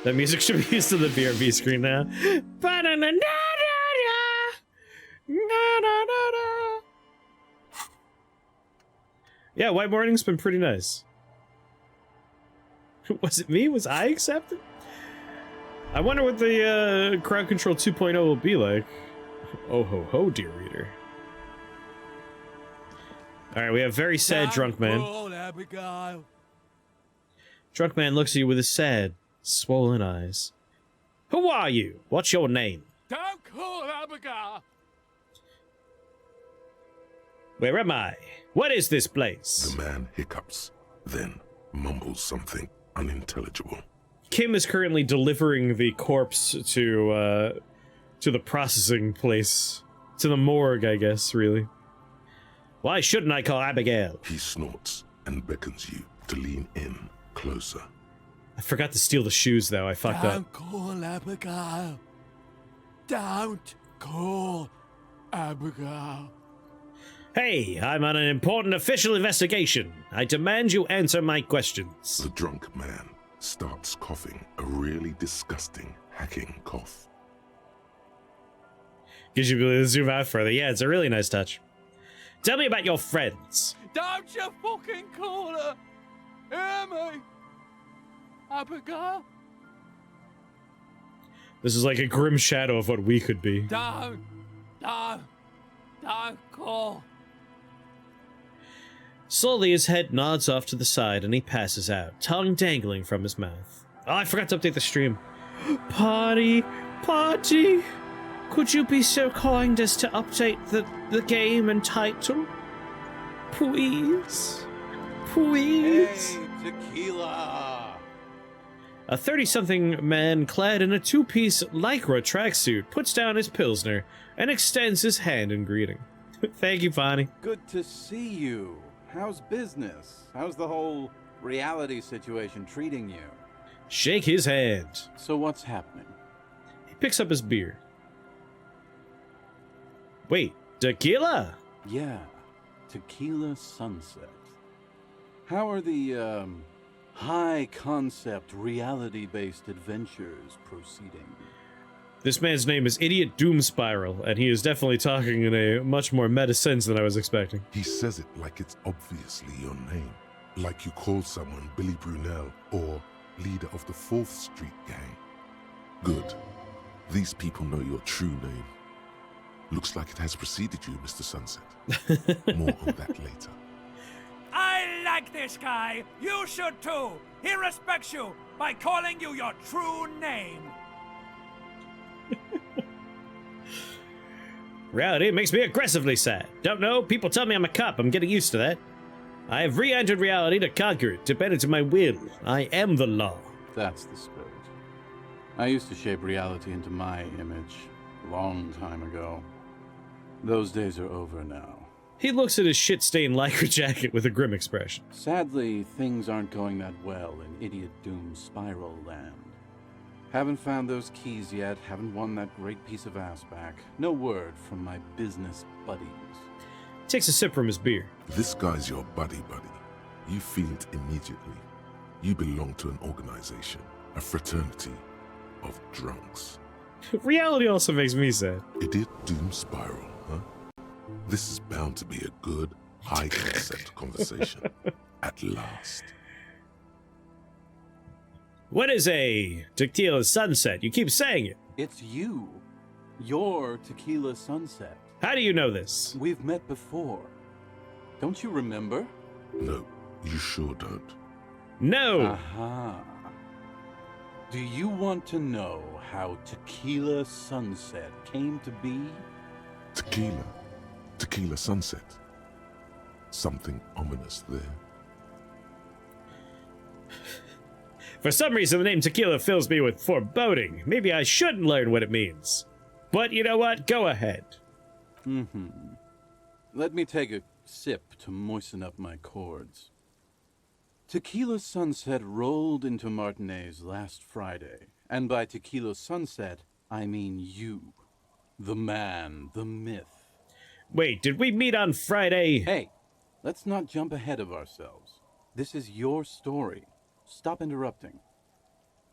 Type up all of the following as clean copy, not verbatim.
That music should be used to the BRB screen now. Yeah, White Morning's been pretty nice. Was it me? Was I accepted? I wonder what the crowd control 2.0 will be like. Oh ho ho, dear reader. Alright, we have very sad drunk man. Drunk man looks at you with his sad, swollen eyes. Who are you? What's your name? Don't call Abigail! Where am I? What is this place? The man hiccups, then mumbles something unintelligible. Kim is currently delivering the corpse to the processing place. To the morgue, I guess, really. Why shouldn't I call Abigail? He snorts and beckons you to lean in closer. I forgot to steal the shoes, though. I fucked up. Don't call Abigail. Don't call Abigail. Hey, I'm on an important official investigation. I demand you answer my questions. The drunk man starts coughing, a really disgusting, hacking cough. Gives you the ability to zoom out further. Yeah, it's a really nice touch. Tell me about your friends. Don't you fucking call her. Hear me? Abigail? This is like a grim shadow of what we could be. Don't call. Slowly, his head nods off to the side and he passes out, tongue dangling from his mouth. Oh, I forgot to update the stream. Party. Could you be so kind as to update the game and title? Please? Hey, tequila! A 30-something man clad in a two-piece lycra tracksuit puts down his pilsner and extends his hand in greeting. Thank you, Bonnie. Good to see you. How's business? How's the whole reality situation treating you? Shake his hand. So what's happening? He picks up his beer. Wait, tequila? Yeah, Tequila Sunset. How are the, high-concept, reality-based adventures proceeding? This man's name is Idiot Doom Spiral, and he is definitely talking in a much more meta sense than I was expecting. He says it like it's obviously your name. Like you called someone Billy Brunel or leader of the 4th Street gang. Good. These people know your true name. Looks like it has preceded you, Mr. Sunset. More on that later. I like this guy. You should too. He respects you by calling you your true name. Reality makes me aggressively sad. Don't know, people tell me I'm a cop. I'm getting used to that. I have re-entered reality to conquer it, to bend it to my will. I am the law. That's the spirit. I used to shape reality into my image a long time ago. Those days are over now. He looks at his shit-stained lycra jacket with a grim expression. Sadly, things aren't going that well in Idiot Doom Spiral Land. Haven't found those keys yet, haven't won that great piece of ass back. No word from my business buddies. Takes a sip from his beer. This guy's your buddy. You feel it immediately. You belong to an organization, a fraternity of drunks. Reality also makes me sad. Idiot Doom Spiral, huh? This is bound to be a good, high-concept conversation. At last. What is a Tequila Sunset? You keep saying it. It's you. You're Tequila Sunset. How do you know this? We've met before. Don't you remember? No, you sure don't. No! Aha. Do you want to know how Tequila Sunset came to be? Tequila Sunset. Something ominous there. For some reason, the name Tequila fills me with foreboding. Maybe I should learn what it means. But you know what? Go ahead. Let me take a sip to moisten up my cords. Tequila Sunset rolled into Martinez last Friday. And by Tequila Sunset, I mean you. The man, the myth. Wait, did we meet on Friday? Hey, let's not jump ahead of ourselves. This is your story. Stop interrupting.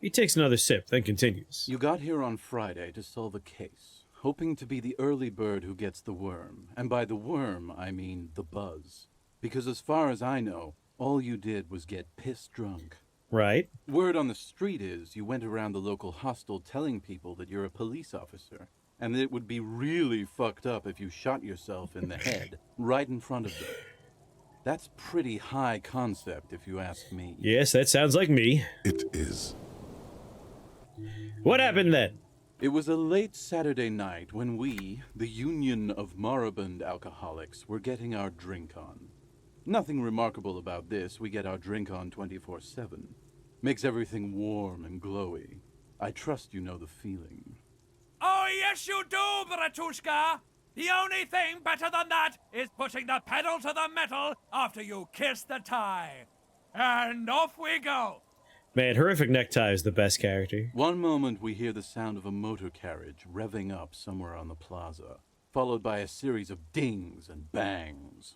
He takes another sip, then continues. You got here on Friday to solve a case, hoping to be the early bird who gets the worm. And by the worm, I mean the buzz. Because as far as I know, all you did was get piss drunk. Right. Word on the street is you went around the local hostel telling people that you're a police officer, and that it would be really fucked up if you shot yourself in the head right in front of them. That's pretty high concept, if you ask me. Yes, that sounds like me. It is. What happened then? It was a late Saturday night when we, the Union of Moribund Alcoholics, were getting our drink on. Nothing remarkable about this. We get our drink on 24/7. Makes everything warm and glowy. I trust you know the feeling. Oh, yes, you do, Bratushka. The only thing better than that is putting the pedal to the metal after you kiss the tie. And off we go. Man, Horrific Necktie is the best character. One moment we hear the sound of a motor carriage revving up somewhere on the plaza, followed by a series of dings and bangs.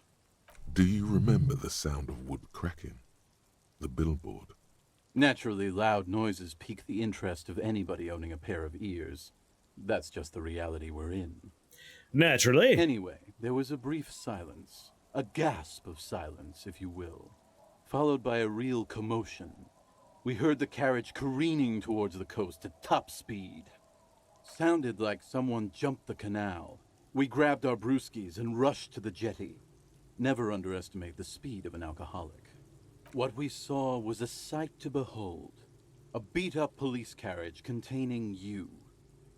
Do you remember the sound of wood cracking? The billboard? Naturally, loud noises pique the interest of anybody owning a pair of ears. That's just the reality we're in. Naturally. Anyway, there was a brief silence. A gasp of silence, if you will. Followed by a real commotion. We heard the carriage careening towards the coast at top speed. Sounded like someone jumped the canal. We grabbed our brewskis and rushed to the jetty. Never underestimate the speed of an alcoholic. What we saw was a sight to behold. A beat-up police carriage containing you.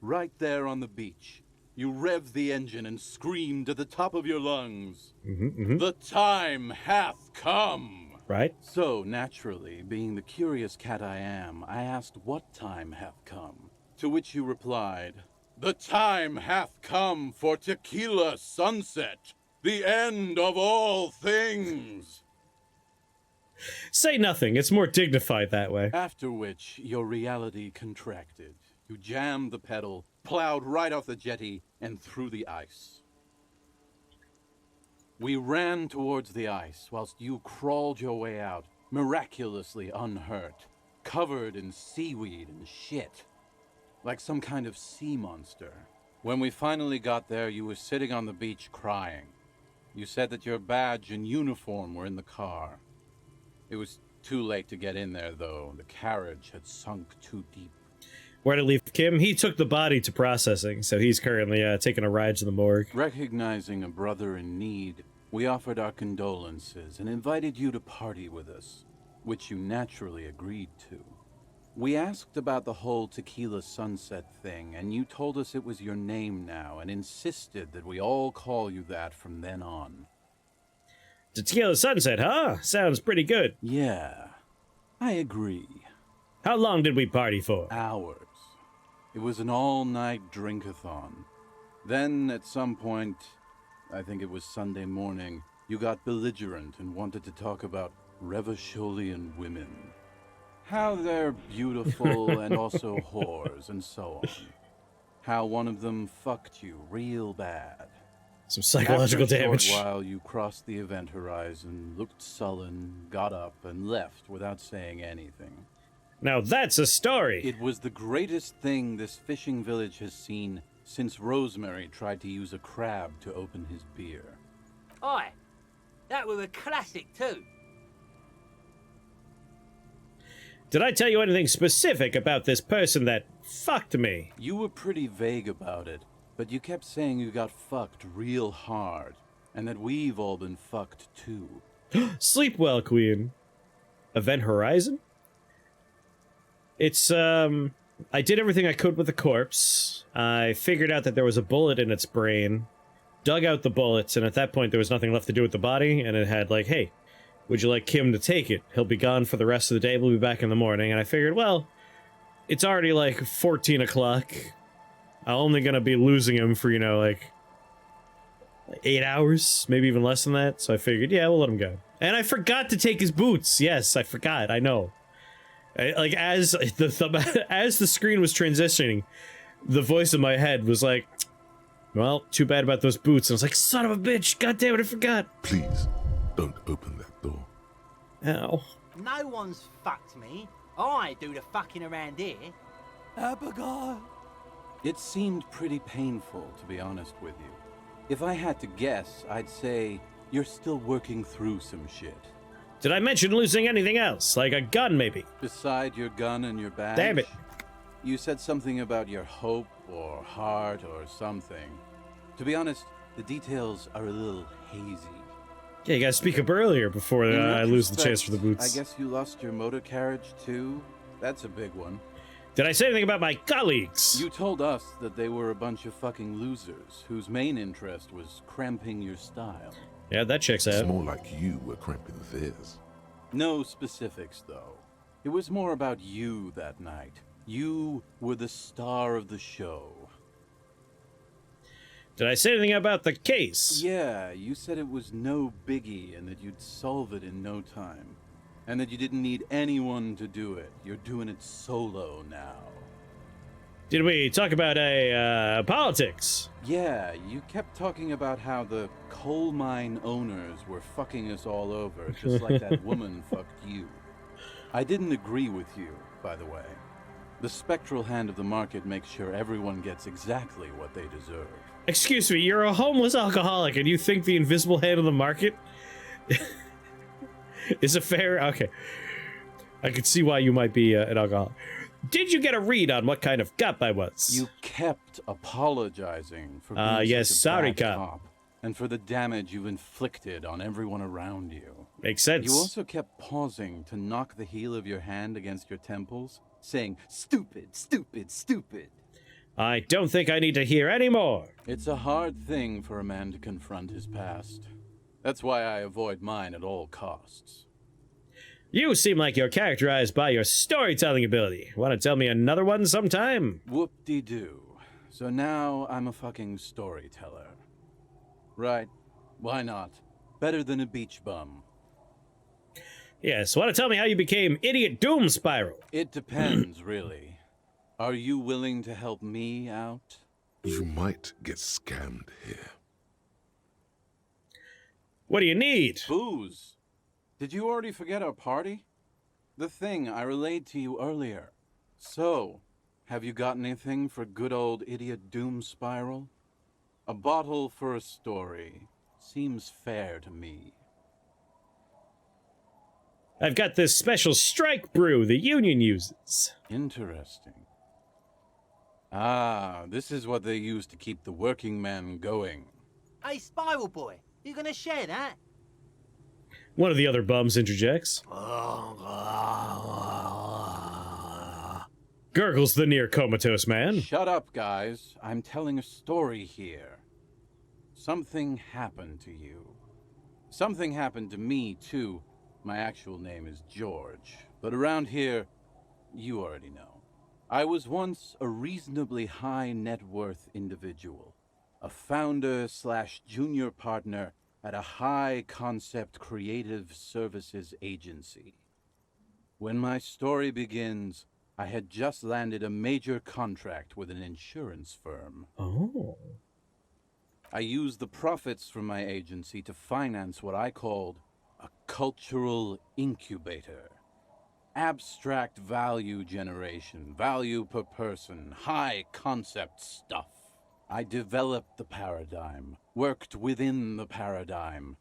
Right there on the beach. You revved the engine and screamed at the top of your lungs. The time hath come! Right? So, naturally, being the curious cat I am, I asked what time hath come. To which you replied, the time hath come for tequila sunset, the end of all things. Say nothing. It's more dignified that way. After which, your reality contracted. You jammed the pedal, plowed right off the jetty, and through the ice. We ran towards the ice, whilst you crawled your way out, miraculously unhurt, covered in seaweed and shit, like some kind of sea monster. When we finally got there, you were sitting on the beach crying. You said that your badge and uniform were in the car. It was too late to get in there, though. The carriage had sunk too deep. Where to leave Kim? He took the body to processing, so he's currently taking a ride to the morgue. Recognizing a brother in need, we offered our condolences and invited you to party with us, which you naturally agreed to. We asked about the whole tequila sunset thing, and you told us it was your name now and insisted that we all call you that from then on. Tequila Sunset, huh? Sounds pretty good. Yeah, I agree. How long did we party for? Hours. It was an all-night drink-a-thon. Then, at some point, I think it was Sunday morning, you got belligerent and wanted to talk about Revacholian women. How they're beautiful and also whores and so on. How one of them fucked you real bad. Some psychological damage. After a short while, you crossed the event horizon, looked sullen, got up, and left without saying anything. Now that's a story. It was the greatest thing this fishing village has seen since Rosemary tried to use a crab to open his beer. Aye, that was a classic too. Did I tell you anything specific about this person that fucked me? You were pretty vague about it, but you kept saying you got fucked real hard, and that we've all been fucked too. Sleep well, Queen. Event Horizon? It's, I did everything I could with the corpse. I figured out that there was a bullet in its brain, dug out the bullets, and at that point there was nothing left to do with the body, and it had like, hey, would you like Kim to take it? He'll be gone for the rest of the day, we'll be back in the morning. And I figured, well, it's already like 14 o'clock. I'm only gonna be losing him for, you know, like 8 hours, maybe even less than that. So I figured, yeah, we'll let him go. And I forgot to take his boots. Yes, I forgot, I know. Like, as the screen was transitioning, the voice in my head was like, well, too bad about those boots. And I was like, son of a bitch, god damn it, I forgot. Please, don't open that door. Ow. No one's fucked me. I do the fucking around here. Abigail. It seemed pretty painful, to be honest with you. If I had to guess, I'd say you're still working through some shit. Did I mention losing anything else? Like a gun, maybe? Beside your gun and your badge? Damn it. You said something about your hope or heart or something. To be honest, the details are a little hazy. Yeah, you gotta speak up earlier before I lose the chance for the boots. I guess you lost your motor carriage too? That's a big one. Did I say anything about my colleagues? You told us that they were a bunch of fucking losers whose main interest was cramping your style. Yeah, that checks It's out. more like you were cramping theirs. No specifics, though. It was more about you that night. You were the star of the show. Did I say anything about the case? Yeah, you said it was no biggie and that you'd solve it in no time. And that you didn't need anyone to do it. You're doing it solo now. Did we talk about politics? Yeah, you kept talking about how the coal mine owners were fucking us all over, just like that woman fucked you. I didn't agree with you, by the way. The spectral hand of the market makes sure everyone gets exactly what they deserve. Excuse me, you're a homeless alcoholic and you think the invisible hand of the market is a fair... Okay. I could see why you might be an alcoholic. Did you get a read on what kind of cop I was? You kept apologizing for being yes, such a sorry, bad cop. and for the damage you've inflicted on everyone around you. Makes sense. You also kept pausing to knock the heel of your hand against your temples, saying, "Stupid, stupid, stupid." I don't think I need to hear any more. It's a hard thing for a man to confront his past. That's why I avoid mine at all costs. You seem like you're characterized by your storytelling ability. Want to tell me another one sometime? Whoop-de-doo. So now I'm a fucking storyteller. Right. Why not? Better than a beach bum. Yes, want to tell me how you became Idiot Doom Spiral? It depends, really. Are you willing to help me out? You might get scammed here. What do you need? Booze. Did you already forget our party? The thing I relayed to you earlier. So, have you got anything for good old Idiot Doom Spiral? A bottle for a story. Seems fair to me. I've got this special strike brew the Union uses. Interesting. Ah, this is what they use to keep the working man going. Hey, Spiral Boy, you gonna share that? One of the other bums interjects. Gurgles the near comatose man. Shut up, guys. I'm telling a story here. Something happened to you. Something happened to me, too. My actual name is George. But around here, you already know. I was once a reasonably high net worth individual. A founder/junior partner at a high-concept creative services agency. When my story begins, I had just landed a major contract with an insurance firm. Oh. I used the profits from my agency to finance what I called a cultural incubator. Abstract value generation, value per person, high-concept stuff. I developed the paradigm, worked within the paradigm,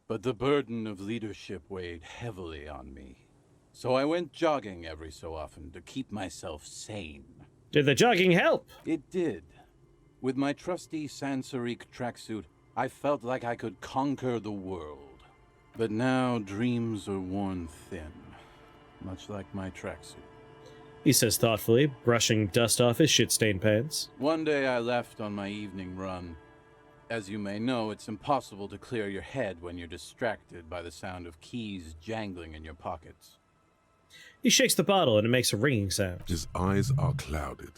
but the burden of leadership weighed heavily on me. So I went jogging every so often to keep myself sane. Did the jogging help? It did. With my trusty Sansarique tracksuit, I felt like I could conquer the world. But now dreams are worn thin, much like my tracksuit. He says thoughtfully, brushing dust off his shit-stained pants. One day I left on my evening run. As you may know, it's impossible to clear your head when you're distracted by the sound of keys jangling in your pockets. He shakes the bottle and it makes a ringing sound. His eyes are clouded,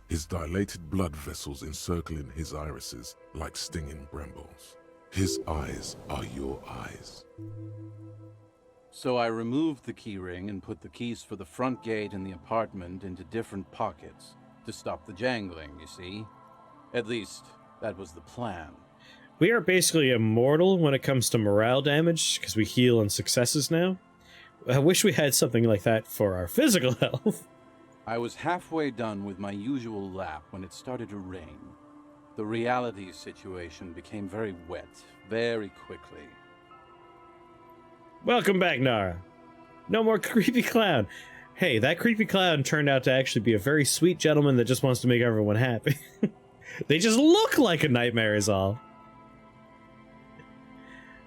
his dilated blood vessels encircling his irises like stinging brambles. His eyes are your eyes. So I removed the key ring and put the keys for the front gate and the apartment into different pockets to stop the jangling, you see? At least, that was the plan. We are basically immortal when it comes to morale damage, because we heal on successes now. I wish we had something like that for our physical health. I was halfway done with my usual lap when it started to rain. The reality situation became very wet, very quickly. Welcome back, Nara. No more creepy clown. Hey, that creepy clown turned out to actually be a very sweet gentleman that just wants to make everyone happy. They just look like a nightmare is all.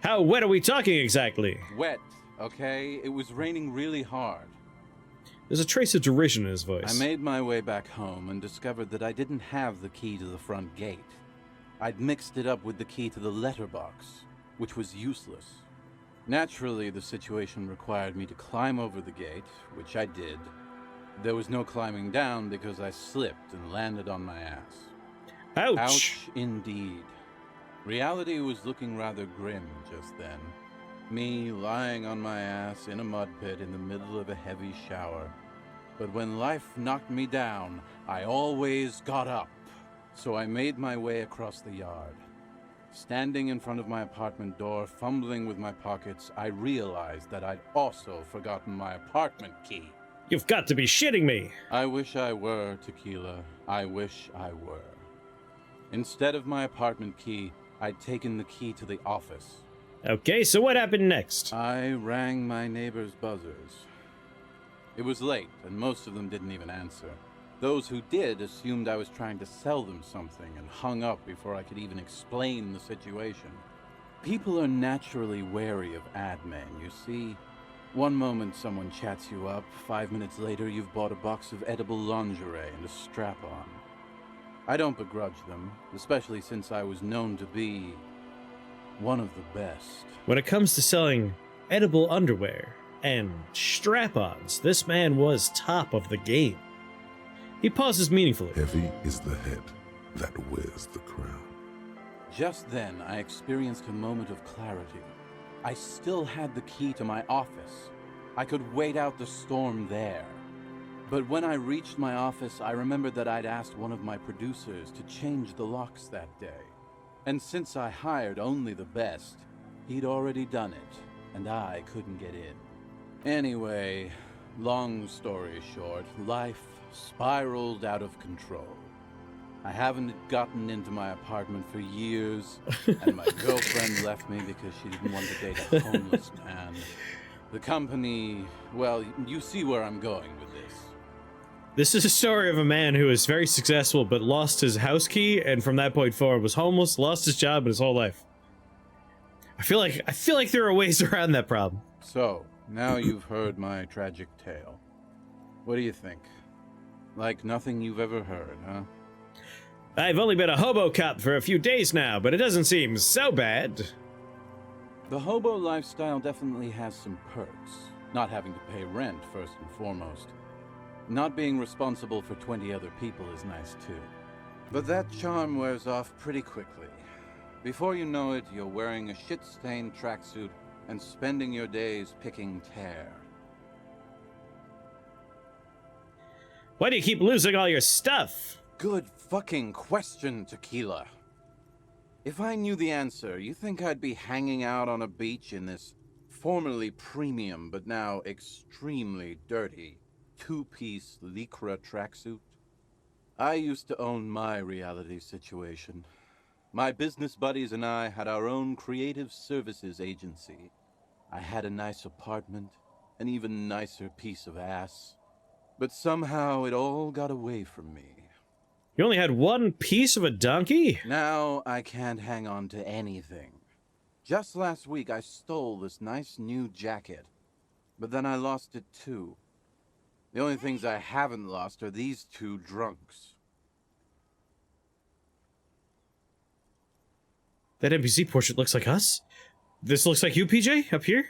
How wet are we talking exactly? Wet, okay? It was raining really hard. There's a trace of derision in his voice. I made my way back home and discovered that I didn't have the key to the front gate. I'd mixed it up with the key to the letterbox, which was useless. Naturally, the situation required me to climb over the gate, which I did. There was no climbing down because I slipped and landed on my ass. Ouch! Ouch, indeed. Reality was looking rather grim just then. Me lying on my ass in a mud pit in the middle of a heavy shower. But when life knocked me down, I always got up. So I made my way across the yard. Standing in front of my apartment door, fumbling with my pockets, I realized that I'd also forgotten my apartment key. You've got to be shitting me! I wish I were, Tequila. I wish I were. Instead of my apartment key, I'd taken the key to the office. Okay, so what happened next? I rang my neighbor's buzzers. It was late, and most of them didn't even answer. Those who did assumed I was trying to sell them something and hung up before I could even explain the situation. People are naturally wary of ad men, you see. One moment someone chats you up, 5 minutes later you've bought a box of edible lingerie and a strap-on. I don't begrudge them, especially since I was known to be one of the best. When it comes to selling edible underwear and strap-ons, this man was top of the game. He pauses meaningfully. Heavy is the head that wears the crown. Just then, I experienced a moment of clarity. I still had the key to my office. I could wait out the storm there. But when I reached my office, I remembered that I'd asked one of my producers to change the locks that day. And since I hired only the best, he'd already done it, and I couldn't get in. Anyway, long story short, life spiraled out of control. I haven't gotten into my apartment for years, and my girlfriend left me because she didn't want to date a homeless man. The company, well, you see where I'm going with this. This is a story of a man who is very successful but lost his house key, and from that point forward was homeless, lost his job and his whole life. I feel like there are ways around that problem. So, now you've heard my tragic tale. What do you think? Like nothing you've ever heard, huh? I've only been a hobo cop for a few days now, but it doesn't seem so bad. The hobo lifestyle definitely has some perks. Not having to pay rent, first and foremost. Not being responsible for 20 other people is nice, too. But that charm wears off pretty quickly. Before you know it, you're wearing a shit-stained tracksuit and spending your days picking tear. Why do you keep losing all your stuff? Good fucking question, Tequila. If I knew the answer, you think I'd be hanging out on a beach in this formerly premium but now extremely dirty two-piece lycra tracksuit? I used to own my reality situation. My business buddies and I had our own creative services agency. I had a nice apartment, an even nicer piece of ass. But somehow it all got away from me. You only had one piece of a donkey? Now I can't hang on to anything. Just last week I stole this nice new jacket, but then I lost it too. The only things I haven't lost are these two drunks. That NPC portrait looks like us? This looks like you, PJ, up here?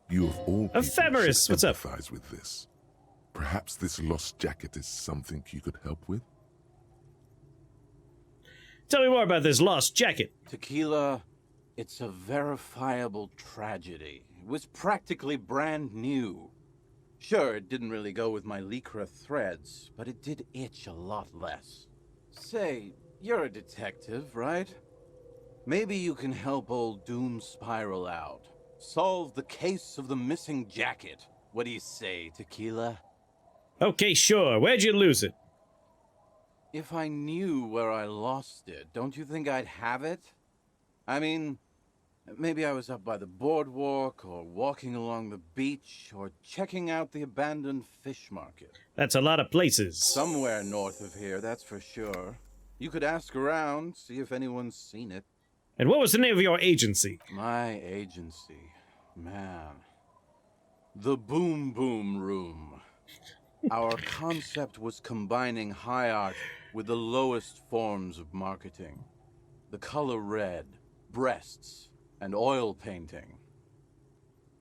You of all people Ephemeris, should what's up? empathize with this. Perhaps this lost jacket is something you could help with? Tell me more about this lost jacket. Tequila, it's a verifiable tragedy. It was practically brand new. Sure, it didn't really go with my lycra threads, but it did itch a lot less. Say, you're a detective, right? Maybe you can help old Doom Spiral out. solve the case of the missing jacket. What do you say, Tequila? Okay, sure. Where'd you lose it? If I knew where I lost it, don't you think I'd have it? I mean, maybe I was up by the boardwalk, or walking along the beach, or checking out the abandoned fish market. That's a lot of places. Somewhere north of here, that's for sure. You could ask around, see if anyone's seen it. And what was the name of your agency? My agency, man. The Boom Boom Room. Our concept was combining high art with the lowest forms of marketing. The color red, breasts, and oil painting.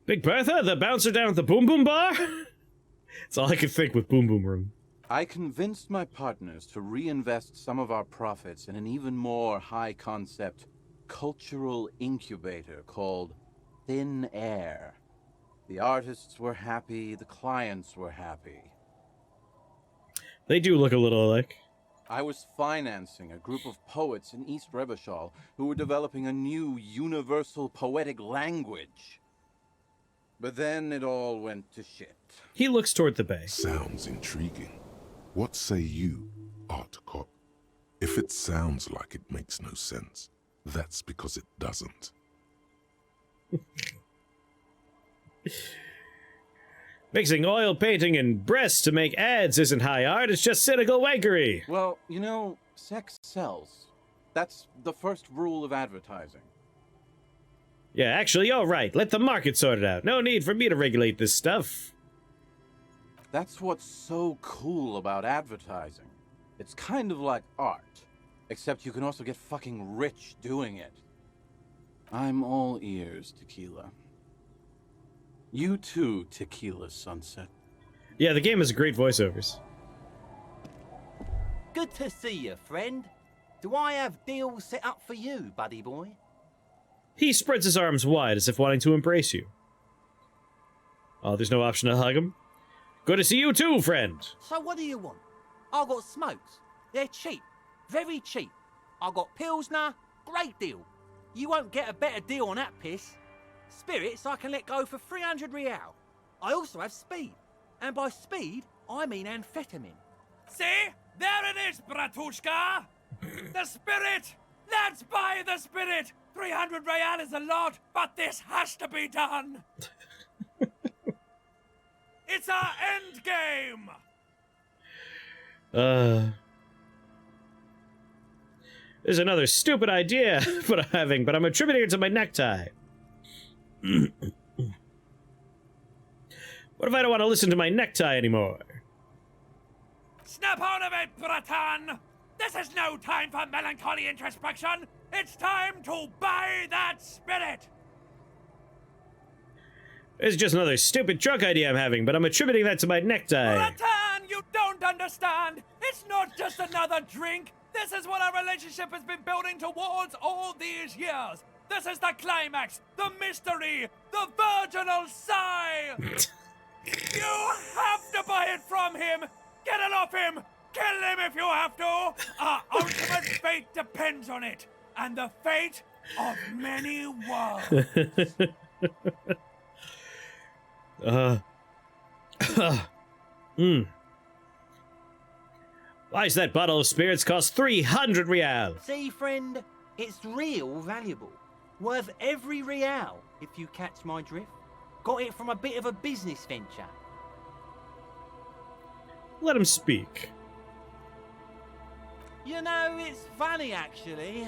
Big Bertha, the bouncer down at the Boom Boom Bar? That's all I could think with Boom Boom Room. I convinced my partners to reinvest some of our profits in an even more high-concept cultural incubator called Thin Air. The artists were happy, the clients were happy. They do look a little alike. I was financing a group of poets in East Revachol who were developing a new universal poetic language. But then it all went to shit. He looks toward the bay. Sounds intriguing. What say you, Art Cop? If it sounds like it makes no sense, that's because it doesn't. Mixing oil painting and breasts to make ads isn't high art, it's just cynical wankery. Well, you know, sex sells. That's the first rule of advertising. Yeah, actually, you're right. Let the market sort it out. No need for me to regulate this stuff. That's what's so cool about advertising. It's kind of like art, except you can also get fucking rich doing it. I'm all ears, Tequila. You too, Tequila Sunset. Yeah, the game has great voiceovers. Good to see you, friend. Do I have deals set up for you, buddy boy? He spreads his arms wide as if wanting to embrace you. Oh, there's no option to hug him? Good to see you too, friend. So what do you want? I got smokes. They're cheap. Very cheap. I got Pilsner. Great deal. You won't get a better deal on that piss. Spirits I can let go for 300 real. I also have speed. And by speed, I mean amphetamine. See? There it is, Bratushka! The spirit! Let's buy the spirit! 300 real is a lot, but this has to be done! It's our end game! There's another stupid idea but I'm attributing it to my necktie. What if I don't want to listen to my necktie anymore? Snap out of it, Bratan! This is no time for melancholy introspection! It's time to buy that spirit! It's just another stupid drunk idea I'm having, but I'm attributing that to my necktie. Bratan, you don't understand! It's not just another drink! This is what our relationship has been building towards all these years! This is the climax, the mystery, the virginal sigh! You have to buy it from him! Get it off him! Kill him if you have to! Our ultimate fate depends on it, and the fate of many worlds. Why's that bottle of spirits cost 300 real? See, friend, it's real valuable. Worth every real, if you catch my drift. Got it from a bit of a business venture. Let him speak. You know, it's funny, actually.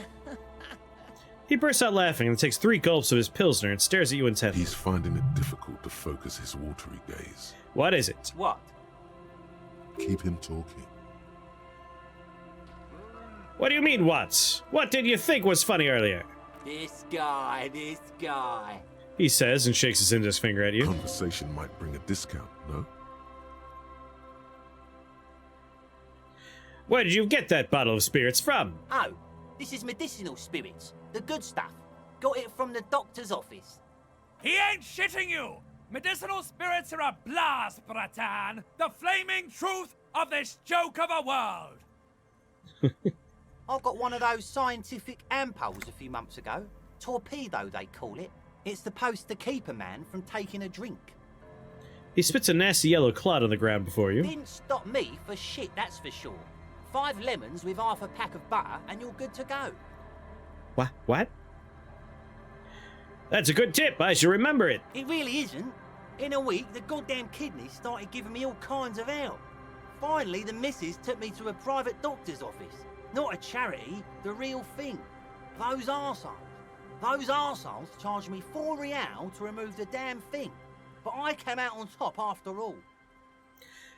He bursts out laughing and takes 3 gulps of his Pilsner and stares at you intently. He's finding it difficult to focus his watery gaze. What is it? What? Keep him talking. What do you mean, what? What did you think was funny earlier? This guy. He says and shakes his index finger at you. Conversation might bring a discount, no? Where did you get that bottle of spirits from? Oh, this is medicinal spirits. The good stuff. Got it from the doctor's office. He ain't shitting you! Medicinal spirits are a blast, Bratan! The flaming truth of this joke of a world! I got one of those scientific ampules a few months ago. Torpedo, they call it. It's supposed to keep a man from taking a drink. He spits a nasty yellow clod on the ground before you. Didn't stop me for shit, that's for sure. 5 lemons with half a pack of butter and you're good to go. What? That's a good tip. I should remember it. It really isn't. In a week, the goddamn kidneys started giving me all kinds of help. Finally, the missus took me to a private doctor's office. Not a charity, the real thing. Those arseholes charged me £4 to remove the damn thing. But I came out on top after all.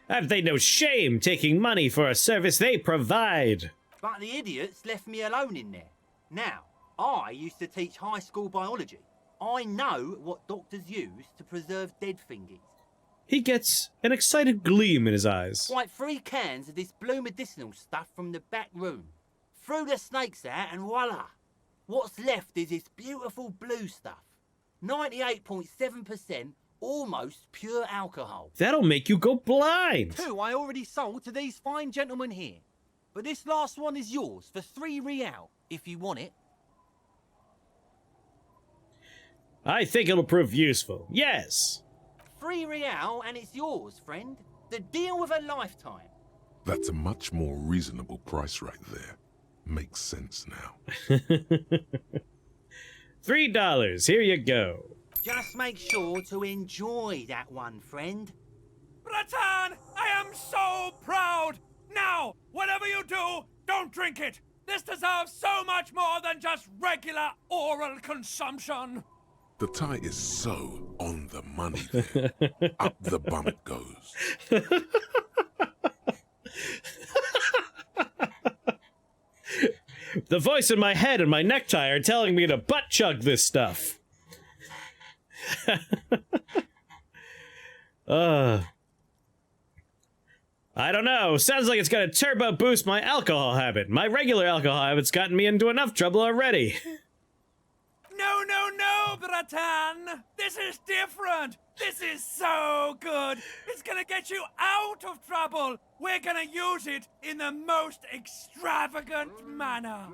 Have they no shame taking money for a service they provide? But the idiots left me alone in there. Now, I used to teach high school biology. I know what doctors use to preserve dead thingies. He gets an excited gleam in his eyes. Like 3 cans of this blue medicinal stuff from the back room. Threw the snakes out and voila. What's left is this beautiful blue stuff. 98.7% almost pure alcohol. That'll make you go blind. 2 I already sold to these fine gentlemen here. But this last one is yours for 3 real, if you want it. I think it'll prove useful. Yes. 3 real and it's yours, friend. The deal of a lifetime. That's a much more reasonable price right there. Makes sense now. $3. Here you go. Just make sure to enjoy that one, friend. Bratan, I am so proud! Now, whatever you do, don't drink it! This deserves so much more than just regular oral consumption! The tie is so on the money there. Up the bum it goes. The voice in my head and my necktie are telling me to butt chug this stuff. I don't know. Sounds like it's gonna turbo boost my alcohol habit. My regular alcohol habit's gotten me into enough trouble already. No, no, no, Bratan! This is different! This is so good! It's gonna get you out of trouble! We're gonna use it in the most extravagant manner!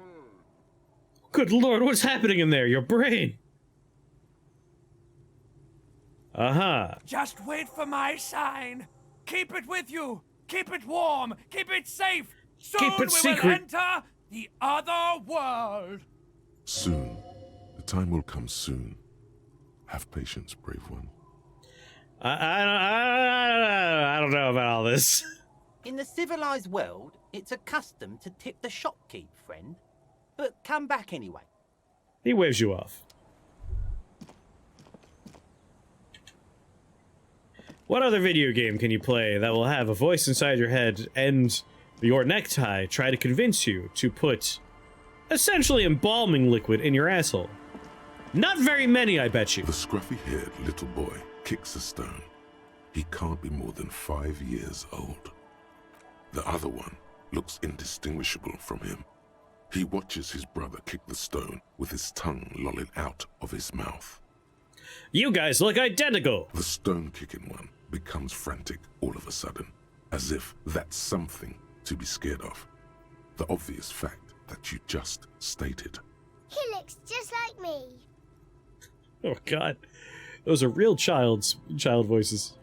Good lord, what's happening in there? Your brain? Uh-huh. Just wait for my sign! Keep it with you! Keep it warm! Keep it safe! Soon Keep it we secret. will enter the other world! Soon. The time will come soon. Have patience, brave one. I don't know about all this. In the civilized world, it's a custom to tip the shopkeep, friend. But come back anyway. He waves you off. What other video game can you play that will have a voice inside your head and your necktie try to convince you to put essentially embalming liquid in your asshole? Not very many, I bet you. The scruffy-haired little boy kicks a stone. He can't be more than 5 years old. The other one looks indistinguishable from him. He watches his brother kick the stone with his tongue lolling out of his mouth. You guys look identical. The stone-kicking one becomes frantic all of a sudden, as if that's something to be scared of. The obvious fact that you just stated. He looks just like me. Oh god. Those are real child voices.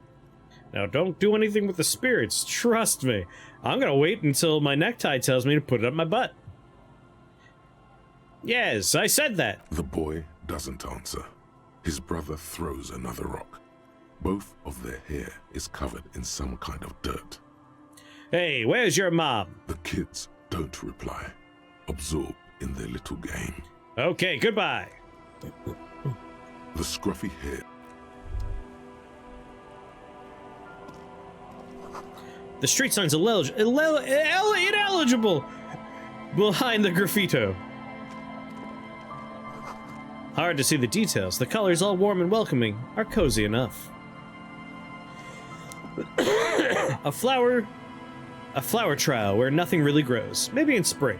Now don't do anything with the spirits, trust me. I'm gonna wait until my necktie tells me to put it up my butt. Yes, I said that. The boy doesn't answer. His brother throws another rock. Both of their hair is covered in some kind of dirt. Hey, where's your mom? The kids don't reply, absorbed in their little game. Okay, goodbye. The scruffy hair. The street sign's ineligible behind the graffito. Hard to see the details. The colors, all warm and welcoming, are cozy enough. A flower trial where nothing really grows. Maybe in spring.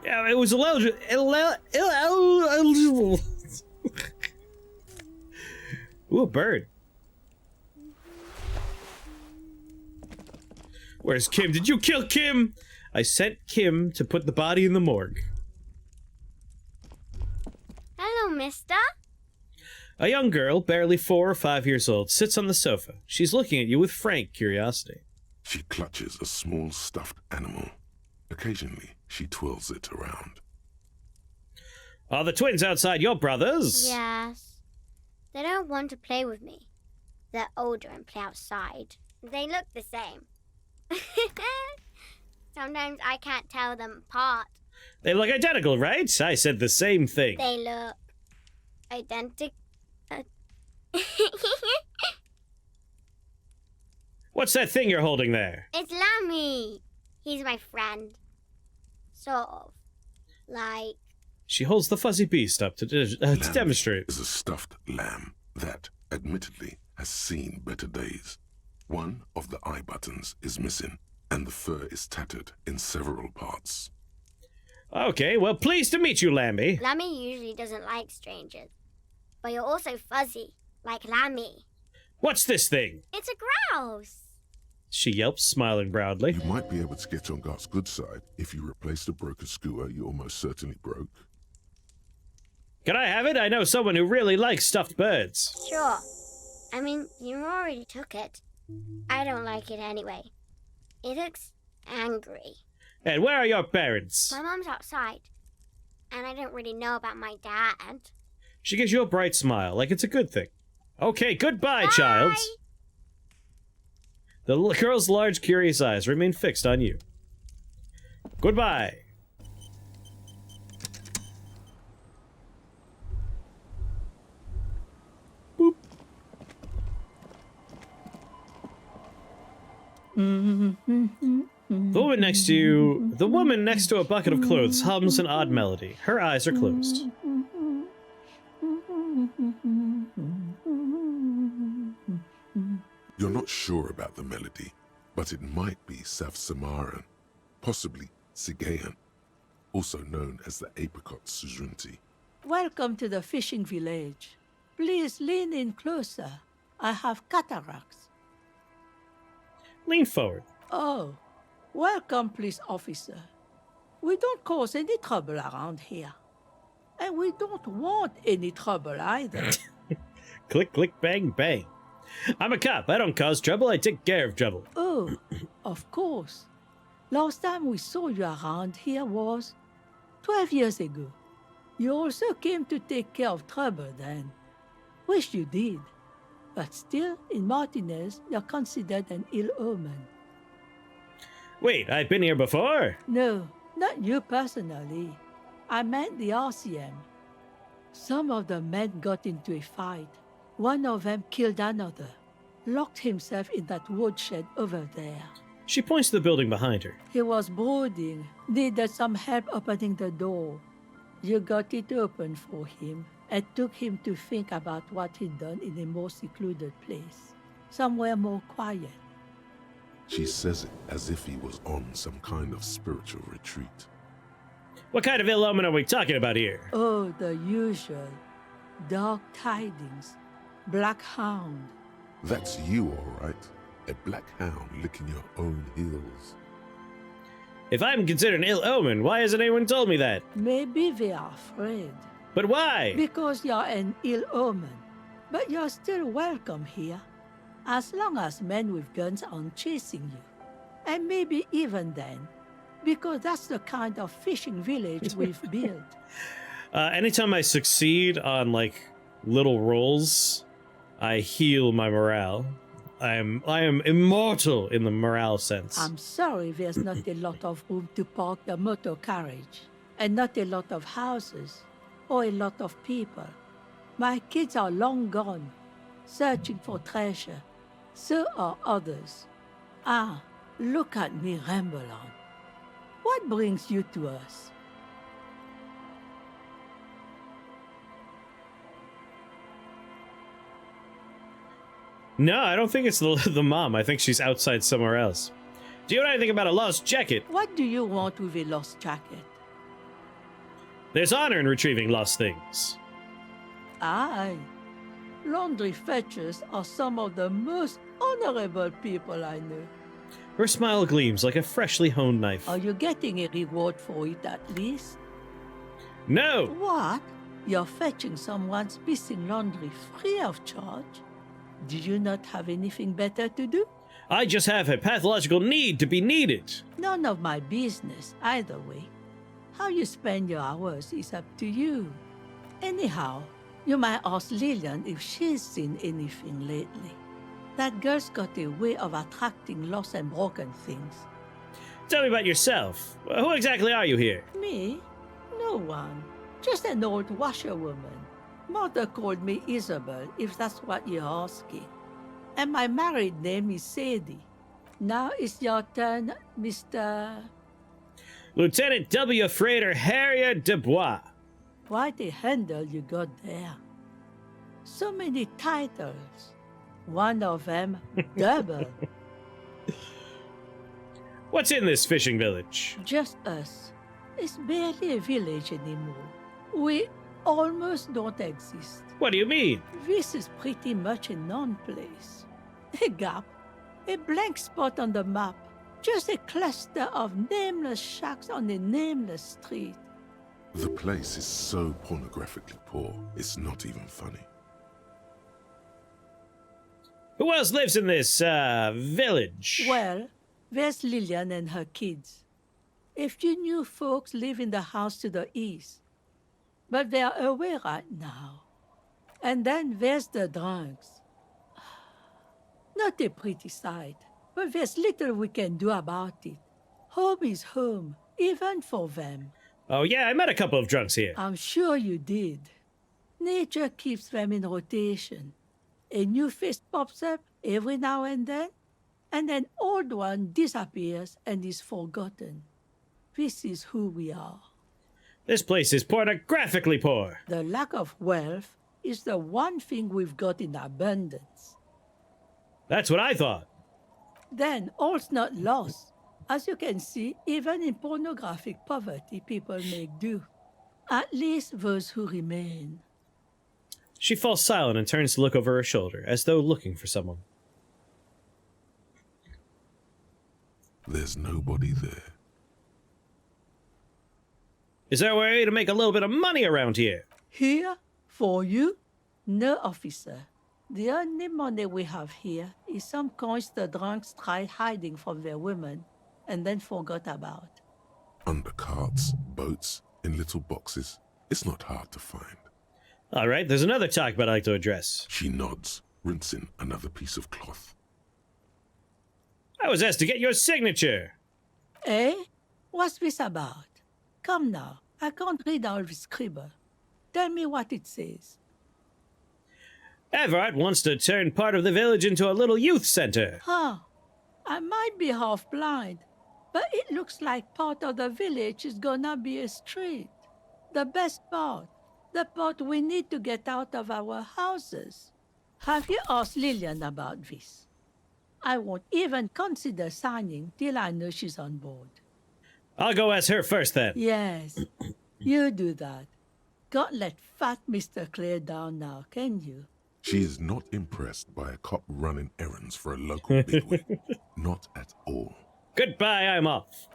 Yeah, it was eligible. Ooh, a bird. Where's Kim? Did you kill Kim? I sent Kim to put the body in the morgue. Hello, mister. A young girl, barely 4 or 5 years old, sits on the sofa. She's looking at you with frank curiosity. She clutches a small stuffed animal. Occasionally, she twirls it around. Are the twins outside your brothers? Yes. They don't want to play with me. They're older and play outside. They look the same. Sometimes I can't tell them apart. They look identical, right? I said the same thing. They look identical. What's that thing you're holding there? It's Lammy. He's my friend. Sort of. Like... She holds the fuzzy beast up to demonstrate. Is a stuffed lamb that, admittedly, has seen better days. One of the eye buttons is missing, and the fur is tattered in several parts. Okay, well, pleased to meet you, Lammy. Lammy usually doesn't like strangers. But you're also fuzzy, like Lammy. What's this thing? It's a grouse. She yelps, smiling proudly. You might be able to get on Gart's good side if you replace the broken skewer you almost certainly broke. Can I have it? I know someone who really likes stuffed birds. Sure. I mean, you already took it. I don't like it anyway. It looks angry. And where are your parents? My mom's outside. And I don't really know about my dad. She gives you a bright smile, like it's a good thing. Okay, goodbye, Bye. child. The girl's large, curious eyes remain fixed on you. Goodbye. Boop. The woman next to a bucket of clothes hums an odd melody. Her eyes are closed. You're not sure about the melody, but it might be South Samaran, possibly Sigayan, also known as the apricot suzunti. Welcome to the fishing village. Please lean in closer. I have cataracts. Lean forward. Oh, welcome, police officer. We don't cause any trouble around here. And we don't want any trouble either. Click, click, bang, bang. I'm a cop. I don't cause trouble. I take care of trouble. Oh, of course. Last time we saw you around here was 12 years ago. You also came to take care of trouble then. Wish you did. But still, in Martinez, you're considered an ill omen. Wait, I've been here before? No, not you personally. I meant the RCM. Some of the men got into a fight. One of them killed another, locked himself in that woodshed over there. She points to the building behind her. He was brooding, needed some help opening the door. You got it open for him and took him to think about what he'd done in a more secluded place, somewhere more quiet. She says it as if he was on some kind of spiritual retreat. What kind of ill omen are we talking about here? Oh, the usual. Dark tidings. Black hound. That's you, all right. A black hound licking your own heels. If I'm considered an ill omen, why hasn't anyone told me that? Maybe they are afraid. But why? Because you're an ill omen. But you're still welcome here. As long as men with guns aren't chasing you. And maybe even then. Because that's the kind of fishing village we've built. Anytime I succeed on, like, little rolls, I heal my morale. I am immortal in the morale sense. I'm sorry there's not a lot of room to park the motor carriage. And not a lot of houses. Or a lot of people. My kids are long gone, searching for treasure. So are others. Ah, look at me ramble on. What brings you to us? No, I don't think it's the mom. I think she's outside somewhere else. Do you know anything about a lost jacket? What do you want with a lost jacket? There's honor in retrieving lost things. Aye. Laundry fetchers are some of the most honorable people I know. Her smile gleams like a freshly honed knife. Are you getting a reward for it at least? No! What? You're fetching someone's missing laundry free of charge? Do you not have anything better to do? I just have a pathological need to be needed. None of my business, either way. How you spend your hours is up to you. Anyhow, you might ask Lillian if she's seen anything lately. That girl's got a way of attracting lost and broken things. Tell me about yourself. Who exactly are you here? Me? No one. Just an old washerwoman. Mother called me Isabel, if that's what you're asking. And my married name is Sadie. Now it's your turn, Mr. Lieutenant W. Freighter Harriet Dubois. Quite a handle you got there. So many titles. One of them double. What's in this fishing village? Just us. It's barely a village anymore. We almost don't exist. What do you mean? This is pretty much a non-place. A gap. A blank spot on the map. Just a cluster of nameless shacks on a nameless street. The place is so pornographically poor, it's not even funny. Who else lives in this, village? Well, there's Lillian and her kids. A few new folks live in the house to the east. But they're away right now. And then there's the drunks. Not a pretty sight, but there's little we can do about it. Home is home, even for them. Oh yeah, I met a couple of drunks here. I'm sure you did. Nature keeps them in rotation. A new face pops up every now and an old one disappears and is forgotten. This is who we are. This place is pornographically poor. The lack of wealth is the one thing we've got in abundance. That's what I thought. Then all's not lost. As you can see, even in pornographic poverty, people make do. At least those who remain. She falls silent and turns to look over her shoulder, as though looking for someone. There's nobody there. Is there a way to make a little bit of money around here? Here? For you? No, officer. The only money we have here is some coins the drunks tried hiding from their women and then forgot about. Under carts, boats, in little boxes. It's not hard to find. All right, there's another talk I'd like to address. She nods, rinsing another piece of cloth. I was asked to get your signature. Eh? What's this about? Come now, I can't read all this scribble. Tell me what it says. Everett wants to turn part of the village into a little youth center. Huh. I might be half blind, but it looks like part of the village is gonna be a street. The best part. The part we need to get out of our houses. Have you asked Lillian about this? I won't even consider signing till I know she's on board. I'll go ask her first then. Yes, you do that. Can't let fat Mr. Clare down now, can you? She is not impressed by a cop running errands for a local bigwig. Not at all. Goodbye, I'm off.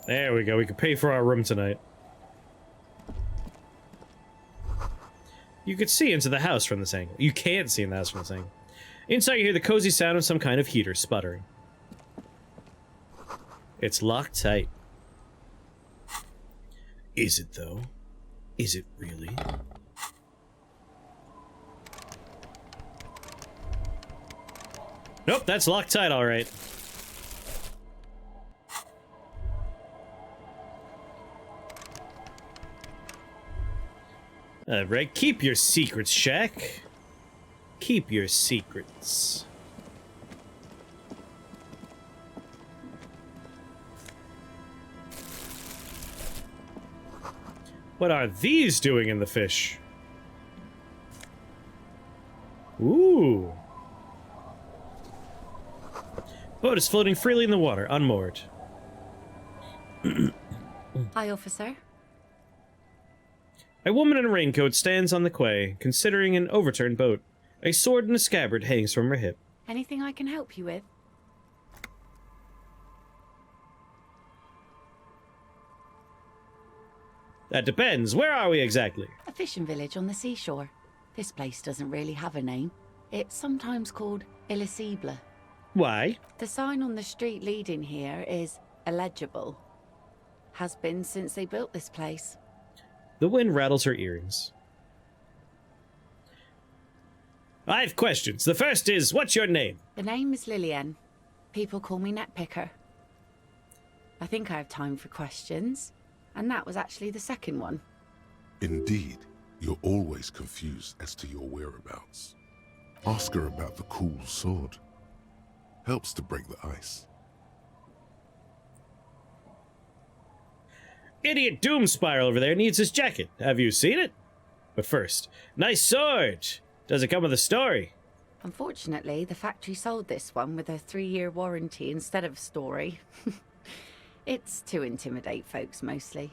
There we go, we can pay for our room tonight. You could see into the house from this angle. You can't see in the house from this angle. Inside you hear the cozy sound of some kind of heater sputtering. It's locked tight. Is it, though? Is it really? Nope, that's locked tight, all right. Alright, keep your secrets, Shaq. Keep your secrets. What are these doing in the fish? Ooh. Boat is floating freely in the water, unmoored. Hi, officer. A woman in a raincoat stands on the quay, considering an overturned boat. A sword and a scabbard hangs from her hip. Anything I can help you with? That depends. Where are we exactly? A fishing village on the seashore. This place doesn't really have a name. It's sometimes called Elysium. Why? The sign on the street leading here is illegible. Has been since they built this place. The wind rattles her earrings. I have questions. The first is, what's your name? The name is Lillian. People call me Netpicker. I think I have time for questions. And that was actually the second one. Indeed, you're always confused as to your whereabouts. Ask her about the cool sword. Helps to break the ice. Idiot Doom Spiral over there needs his jacket. Have you seen it? But first, nice sword. Does it come with a story? Unfortunately, the factory sold this one with a 3-year warranty instead of a story. It's to intimidate folks, mostly.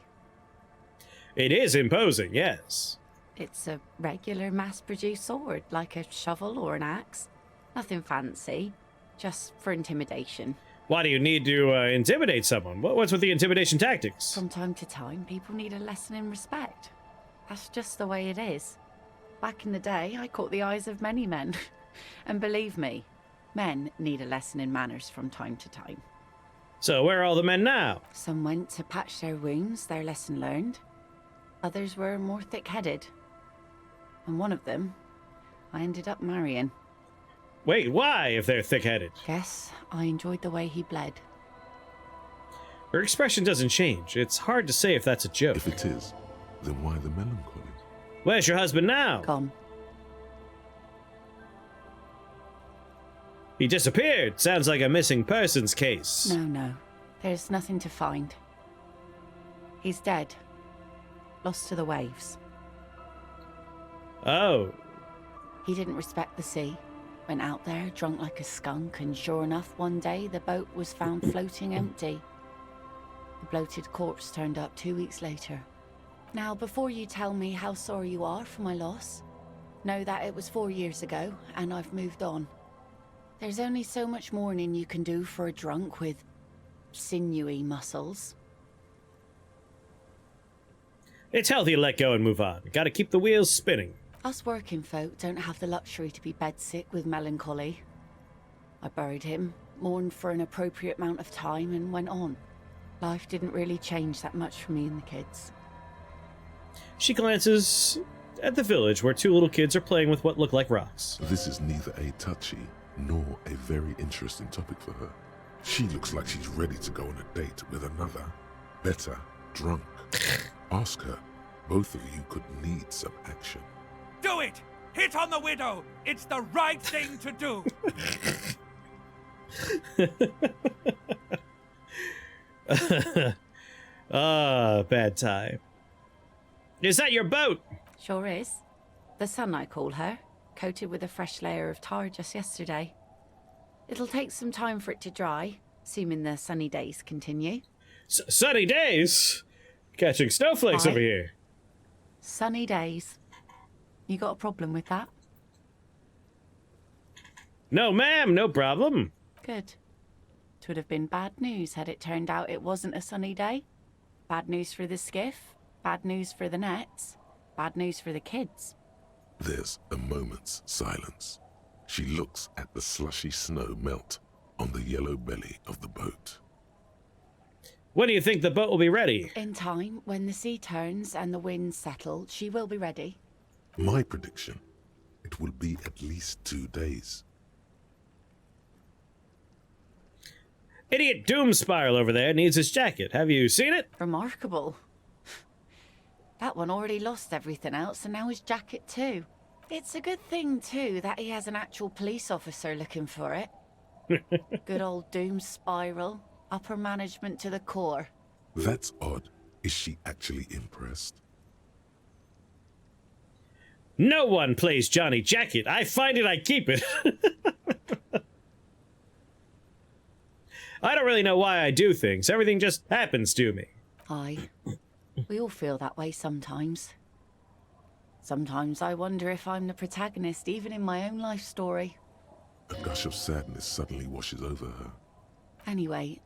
It is imposing, yes. It's a regular mass-produced sword, like a shovel or an axe. Nothing fancy, just for intimidation. Why do you need to intimidate someone? What's with the intimidation tactics? From time to time, people need a lesson in respect. That's just the way it is. Back in the day, I caught the eyes of many men. And believe me, men need a lesson in manners from time to time. So where are all the men now? Some went to patch their wounds, their lesson learned. Others were more thick-headed. And one of them, I ended up marrying. Wait, why, if they're thick-headed? Guess I enjoyed the way he bled. Her expression doesn't change. It's hard to say if that's a joke. If it is, then why the melancholy? Where's your husband now? Gone. He disappeared. Sounds like a missing persons case. No. There's nothing to find. He's dead. Lost to the waves. Oh. He didn't respect the sea. Went out there drunk like a skunk, and sure enough, one day the boat was found floating empty. The bloated corpse turned up 2 weeks later. Now, before you tell me how sorry you are for my loss, know that it was 4 years ago, and I've moved on. There's only so much mourning you can do for a drunk with sinewy muscles. It's healthy to let go and move on. Gotta keep the wheels spinning. Us working folk don't have the luxury to be bedsick with melancholy. I buried him, mourned for an appropriate amount of time, and went on. Life didn't really change that much for me and the kids. She glances at the village where 2 little kids are playing with what look like rocks. This is neither a touchy nor a very interesting topic for her. She looks like she's ready to go on a date with another, better, drunk. Ask her. Both of you could need some action. Do it! Hit on the widow! It's the right thing to do! Bad time. Is that your boat? Sure is. The Sun, I call her. Coated with a fresh layer of tar just yesterday. It'll take some time for it to dry, assuming the sunny days continue. Sunny days? Catching snowflakes Aye. over here. Sunny days. You got a problem with that? No, ma'am, no problem. Good. It would have been bad news had it turned out it wasn't a sunny day. Bad news for the skiff, bad news for the nets, bad news for the kids. There's a moment's silence. She looks at the slushy snow melt on the yellow belly of the boat. When do you think the boat will be ready? In time, when the sea turns and the winds settle, she will be ready. My prediction, it will be at least 2 days. Idiot Doom Spiral over there needs his jacket. Have you seen it? Remarkable. That one already lost everything else, and now his jacket too. It's a good thing, too, that he has an actual police officer looking for it. Good old Doom Spiral. Upper management to the core. That's odd. Is she actually impressed? No one plays Johnny Jacket. I find it, I keep it. I don't really know why I do things. Everything just happens to me. Aye. We all feel that way sometimes. Sometimes I wonder if I'm the protagonist, even in my own life story. A gush of sadness suddenly washes over her. Anyway,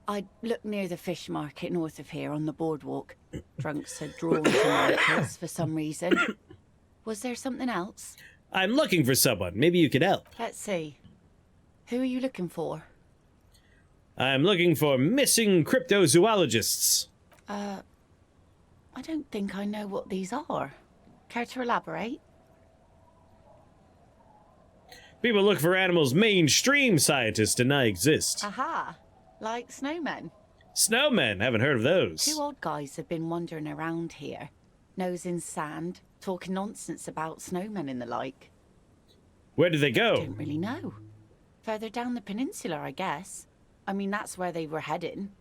I looked near the fish market north of here on the boardwalk. Drunks had drawn to markets for some reason. Was there something else? I'm looking for someone. Maybe you could help. Let's see. Who are you looking for? I'm looking for missing cryptozoologists. I don't think I know what these are. Care to elaborate? People look for animals mainstream scientists deny exist. Aha! Like snowmen. Snowmen, haven't heard of those. Two old guys have been wandering around here, nose in sand, talking nonsense about snowmen and the like. Where did they go? Don't really know. Further down the peninsula, I guess. I mean, that's where they were heading.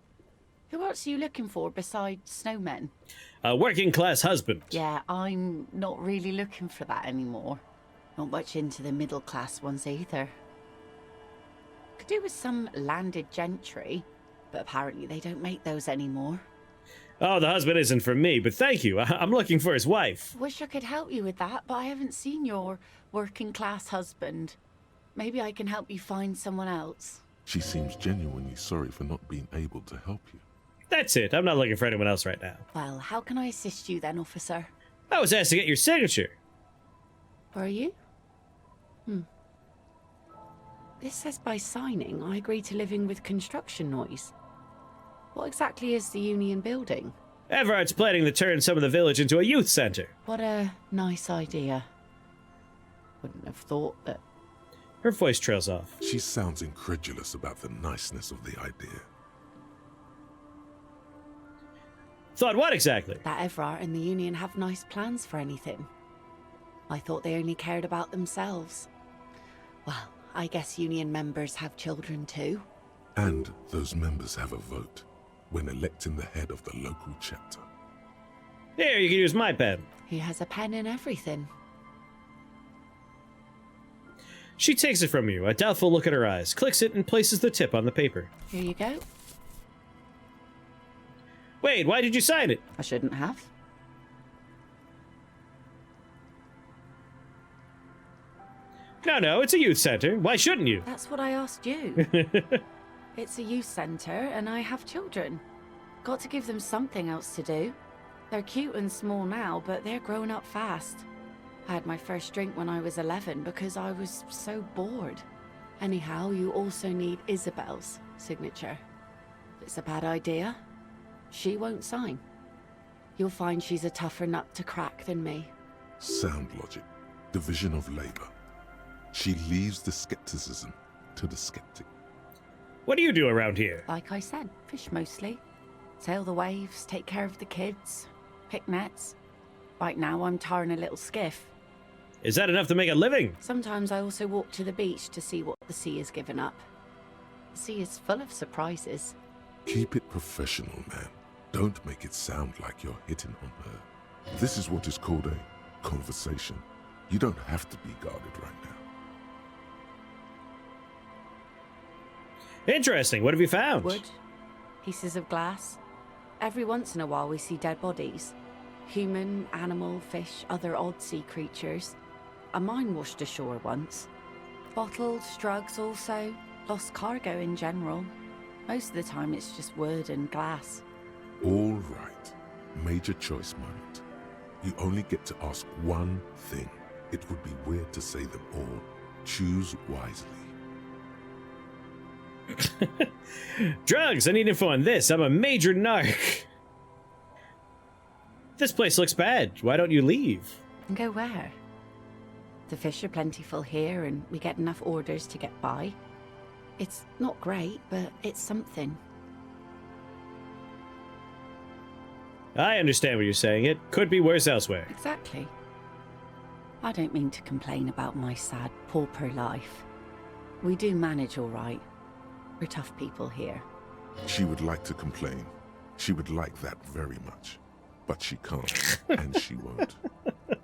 Who else are you looking for besides snowmen? A working class husband. Yeah, I'm not really looking for that anymore. Not much into the middle class ones either. Could do with some landed gentry, but apparently they don't make those anymore. Oh, the husband isn't for me, but thank you. I'm looking for his wife. Wish I could help you with that, but I haven't seen your working class husband. Maybe I can help you find someone else. She seems genuinely sorry for not being able to help you. That's it. I'm not looking for anyone else right now. Well, how can I assist you then, officer? I was asked to get your signature. Were you? This says by signing, I agree to living with construction noise. What exactly is the Union building? Everard's planning to turn some of the village into a youth center. What a nice idea. Wouldn't have thought that. Her voice trails off. She sounds incredulous about the niceness of the idea. Thought what exactly? That Everard and the Union have nice plans for anything. I thought they only cared about themselves. Well, I guess Union members have children too. And those members have a vote when electing the head of the local chapter. Here, you can use my pen. He has a pen and everything. She takes it from you, a doubtful look at her eyes, clicks it, and places the tip on the paper. Here you go. Wait, why did you sign it? I shouldn't have. No, it's a youth center. Why shouldn't you? That's what I asked you. It's a youth centre and I have children. Got to give them something else to do. They're cute and small now, but they're growing up fast. I had my first drink when I was 11 because I was so bored. Anyhow, you also need Isabel's signature. If it's a bad idea, she won't sign. You'll find she's a tougher nut to crack than me. Sound logic. Division of labor. She leaves the skepticism to the skeptic. What do you do around here? Like I said, fish mostly. Sail the waves, take care of the kids, pick nets. Right now I'm tarring a little skiff. Is that enough to make a living? Sometimes I also walk to the beach to see what the sea has given up. The sea is full of surprises. Keep it professional, man. Don't make it sound like you're hitting on her. This is what is called a conversation. You don't have to be guarded right now. Interesting. What have you found? Wood, pieces of glass. Every once in a while we see dead bodies. Human, animal, fish, other odd sea creatures. A mine washed ashore once. Bottles, drugs also. Lost cargo in general. Most of the time it's just wood and glass. All right. Major choice moment. You only get to ask one thing. It would be weird to say them all. Choose wisely. Drugs! I need info on this. I'm a major narc. This place looks bad. Why don't you leave? And go where? The fish are plentiful here and we get enough orders to get by. It's not great, but it's something. I understand what you're saying. It could be worse elsewhere. Exactly. I don't mean to complain about my sad pauper life. We do manage all right. We're tough people here. She would like to complain. She would like that very much. But she can't, and she won't.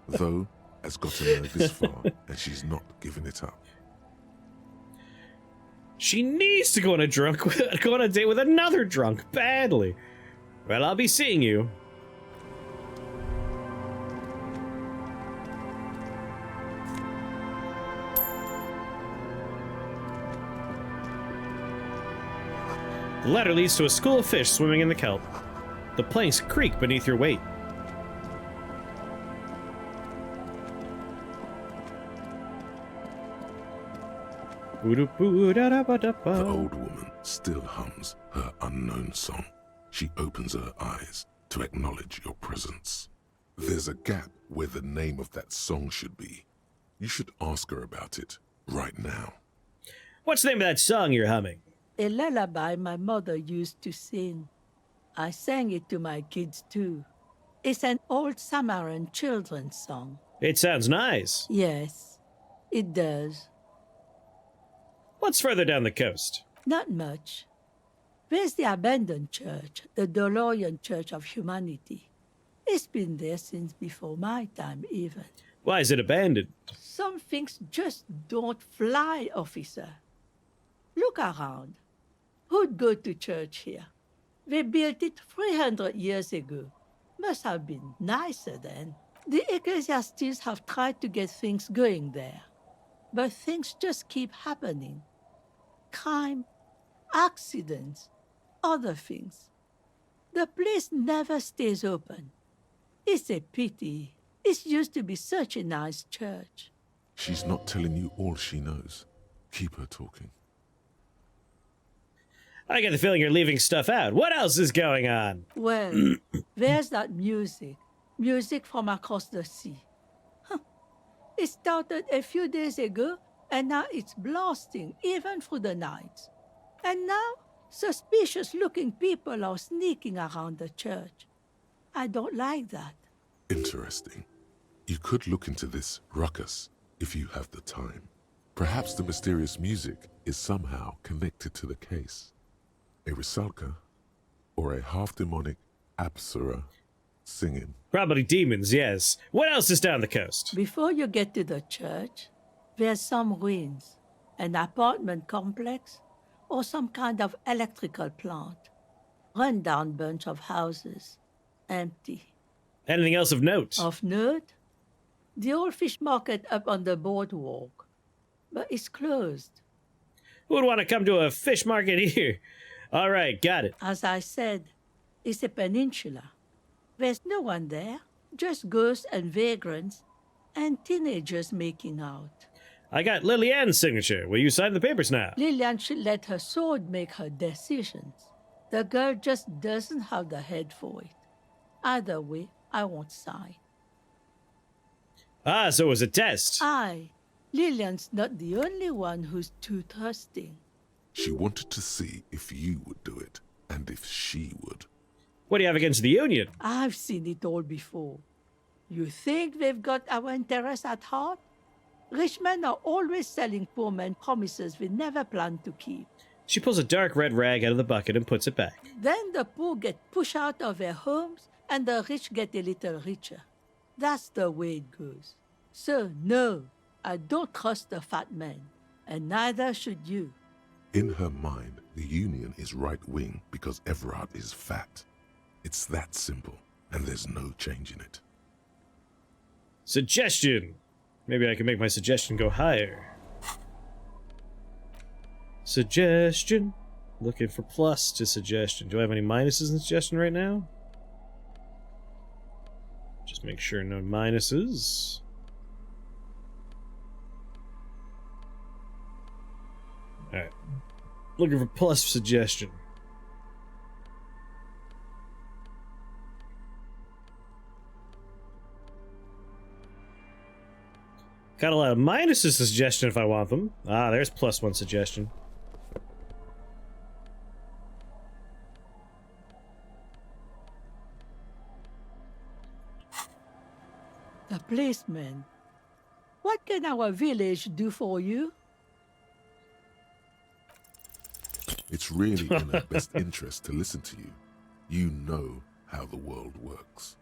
Though, has gotten her this far, and she's not giving it up. She needs to go on a date with another drunk badly. Well, I'll be seeing you. The ladder leads to a school of fish swimming in the kelp. The planks creak beneath your weight. The old woman still hums her unknown song. She opens her eyes to acknowledge your presence. There's a gap where the name of that song should be. You should ask her about it right now. What's the name of that song you're humming? A lullaby my mother used to sing. I sang it to my kids too. It's an old Samaran children's song. It sounds nice. Yes, it does. What's further down the coast? Not much. There's the abandoned church, the Dolorian Church of Humanity. It's been there since before my time, even. Why is it abandoned? Some things just don't fly, officer. Look around. Who'd go to church here? They built it 300 years ago. Must have been nicer then. The ecclesiastics have tried to get things going there. But things just keep happening. Crime, accidents, other things. The place never stays open. It's a pity. It used to be such a nice church. She's not telling you all she knows. Keep her talking. I get the feeling you're leaving stuff out. What else is going on? Well, there's that music. Music from across the sea. Huh. It started a few days ago, and now it's blasting, even through the night. And now, suspicious-looking people are sneaking around the church. I don't like that. Interesting. You could look into this ruckus if you have the time. Perhaps the mysterious music is somehow connected to the case. A Rusalka or a half-demonic Apsara singing. Probably demons, yes. What else is down the coast? Before you get to the church, there's some ruins, an apartment complex, or some kind of electrical plant. Run-down bunch of houses, empty. Anything else of note? Of note? The old fish market up on the boardwalk, but it's closed. Who would want to come to a fish market here? All right, got it. As I said, it's a peninsula. There's no one there, just ghosts and vagrants, and teenagers making out. I got Lillian's signature. Will you sign the papers now? Lillian should let her sword make her decisions. The girl just doesn't have the head for it. Either way, I won't sign. Ah, so it was a test. Aye, Lillian's not the only one who's too trusting. She wanted to see if you would do it, and if she would. What do you have against the Union? I've seen it all before. You think they've got our interests at heart? Rich men are always selling poor men promises we never planned to keep. She pulls a dark red rag out of the bucket and puts it back. Then the poor get pushed out of their homes, and the rich get a little richer. That's the way it goes. So, no, I don't trust the fat man, and neither should you. In her mind, the Union is right-wing because Everard is fat. It's that simple, and there's no change in it. Suggestion. Maybe I can make my suggestion go higher. Suggestion. Looking for plus to suggestion. Do I have any minuses in suggestion right now? Just make sure no minuses. Alright. Looking for plus suggestion. Got a lot of minuses to suggestion if I want them. Ah, there's +1 suggestion. The policeman. What can our village do for you? It's really in her best interest to listen to you. You know how the world works.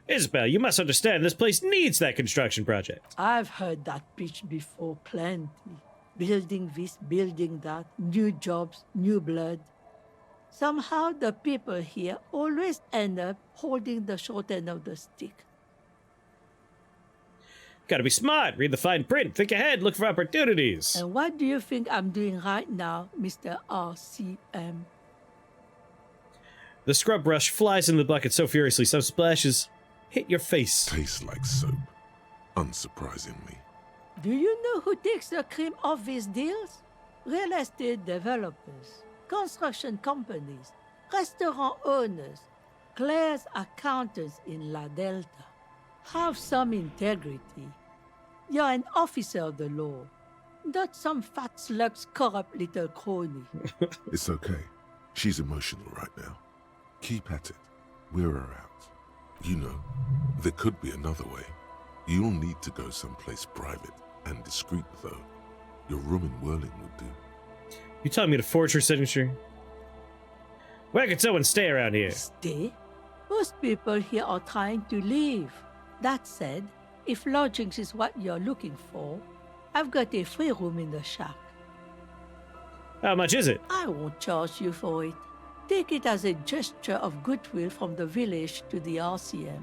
Isabel, you must understand this place needs that construction project. I've heard that pitch before plenty. Building this, building that, new jobs, new blood. Somehow the people here always end up holding the short end of the stick. Gotta be smart, read the fine print, think ahead, look for opportunities. And what do you think I'm doing right now, Mr. RCM? The scrub brush flies into the bucket so furiously some splashes hit your face. Tastes like soap, unsurprisingly. Do you know who takes the cream of these deals? Real estate developers, construction companies, restaurant owners, Claire's accountants in La Delta. Have some integrity. You're an officer of the law, not some fat slug's corrupt little crony. It's okay. She's emotional right now. Keep at it. We're her out. You know, there could be another way. You'll need to go someplace private and discreet, though. Your room in Whirling would do. You telling me to forge her signature? Where could someone stay around here? Stay? Most people here are trying to leave. That said, if lodgings is what you're looking for, I've got a free room in the shack. How much is it? I won't charge you for it. Take it as a gesture of goodwill from the village to the RCM.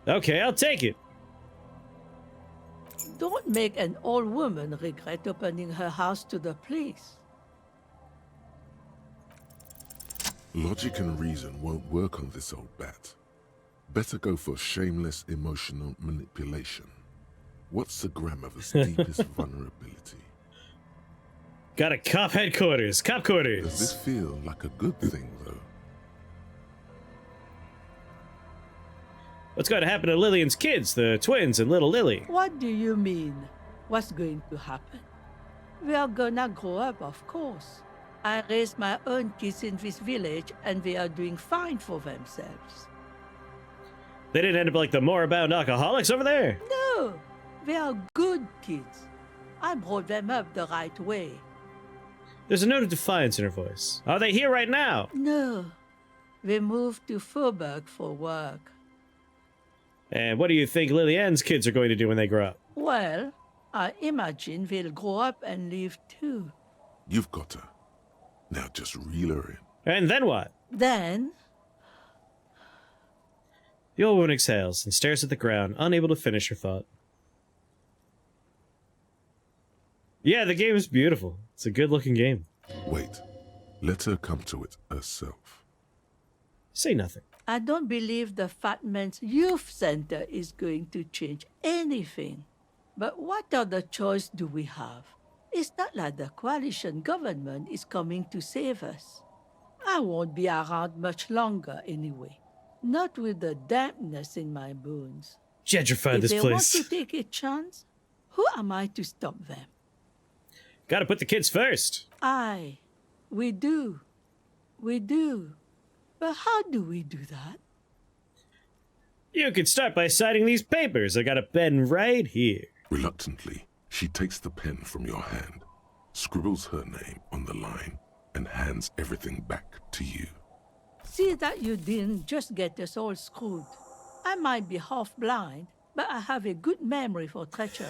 Okay, I'll take it. Don't make an old woman regret opening her house to the police. Logic and reason won't work on this old bat. Better go for shameless emotional manipulation. What's the grandmother's deepest vulnerability? Got a cop headquarters, cop quarters. Does this feel like a good thing, though? What's going to happen to Lillian's kids, the twins and little Lily? What do you mean? What's going to happen? We are gonna grow up, of course. I raised my own kids in this village, and they are doing fine for themselves. They didn't end up like the moribund alcoholics over there? No, they are good kids. I brought them up the right way. There's a note of defiance in her voice. Are they here right now? No, they moved to Faubourg for work. And what do you think Lillian's kids are going to do when they grow up? Well, I imagine they'll grow up and leave too. You've got her. Now just reel her in. And then what? Then, The old woman exhales and stares at the ground, unable to finish her thought. Yeah, the game is beautiful. It's a good-looking game. Wait. Let her come to it herself. Say nothing. I don't believe the Fat Man's Youth Center is going to change anything. But what other choice do we have? It's not like the coalition government is coming to save us. I won't be around much longer anyway. Not with the dampness in my bones. Gentrify this If they want place. to take a chance, who am I to stop them? Gotta put the kids first. Aye, we do. We do. But how do we do that? You could start by signing these papers. I got a pen right here. Reluctantly, she takes the pen from your hand, scribbles her name on the line, and hands everything back to you. See that you didn't just get us all screwed. I might be half blind, but I have a good memory for treachery.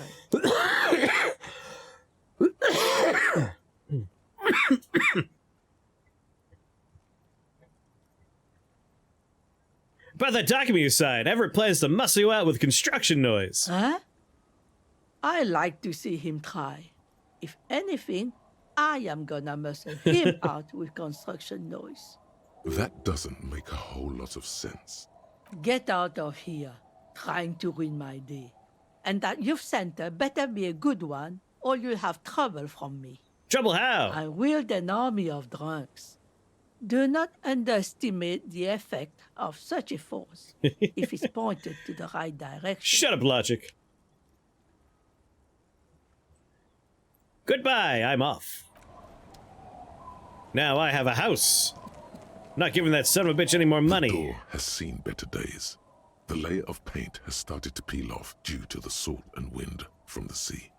About that document you signed, Everett plans to muscle you out with construction noise. Huh? I like to see him try. If anything, I am gonna muscle him out with construction noise. That doesn't make a whole lot of sense. Get out of here, trying to ruin my day. And that youth center better be a good one, or you'll have trouble from me. Trouble how? I wield an army of drunks. Do not underestimate the effect of such a force if it's pointed to the right direction. Shut up, Logic. Goodbye, I'm off. Now I have a house. Not giving that son of a bitch any more The money. door has seen better days. The layer of paint has started to peel off due to the salt and wind from the sea.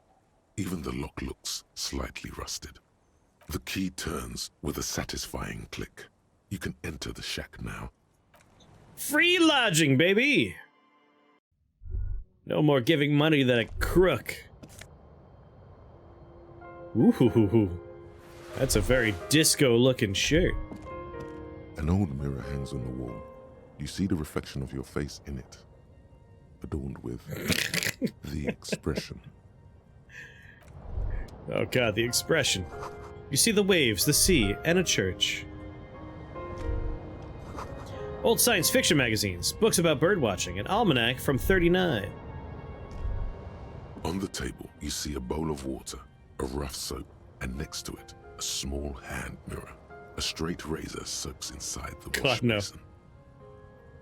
Even the lock looks slightly rusted. The key turns with a satisfying click. You can enter the shack now. Free lodging, baby! No more giving money than a crook. Ooh, that's a very disco-looking shirt. An old mirror hangs on the wall. You see the reflection of your face in it, adorned with the expression. Oh god, the expression. You see the waves, the sea, and a church. Old science fiction magazines, books about birdwatching, an almanac from 39. On the table, you see a bowl of water, a rough soap, and next to it, a small hand mirror. A straight razor soaks inside the wash basin.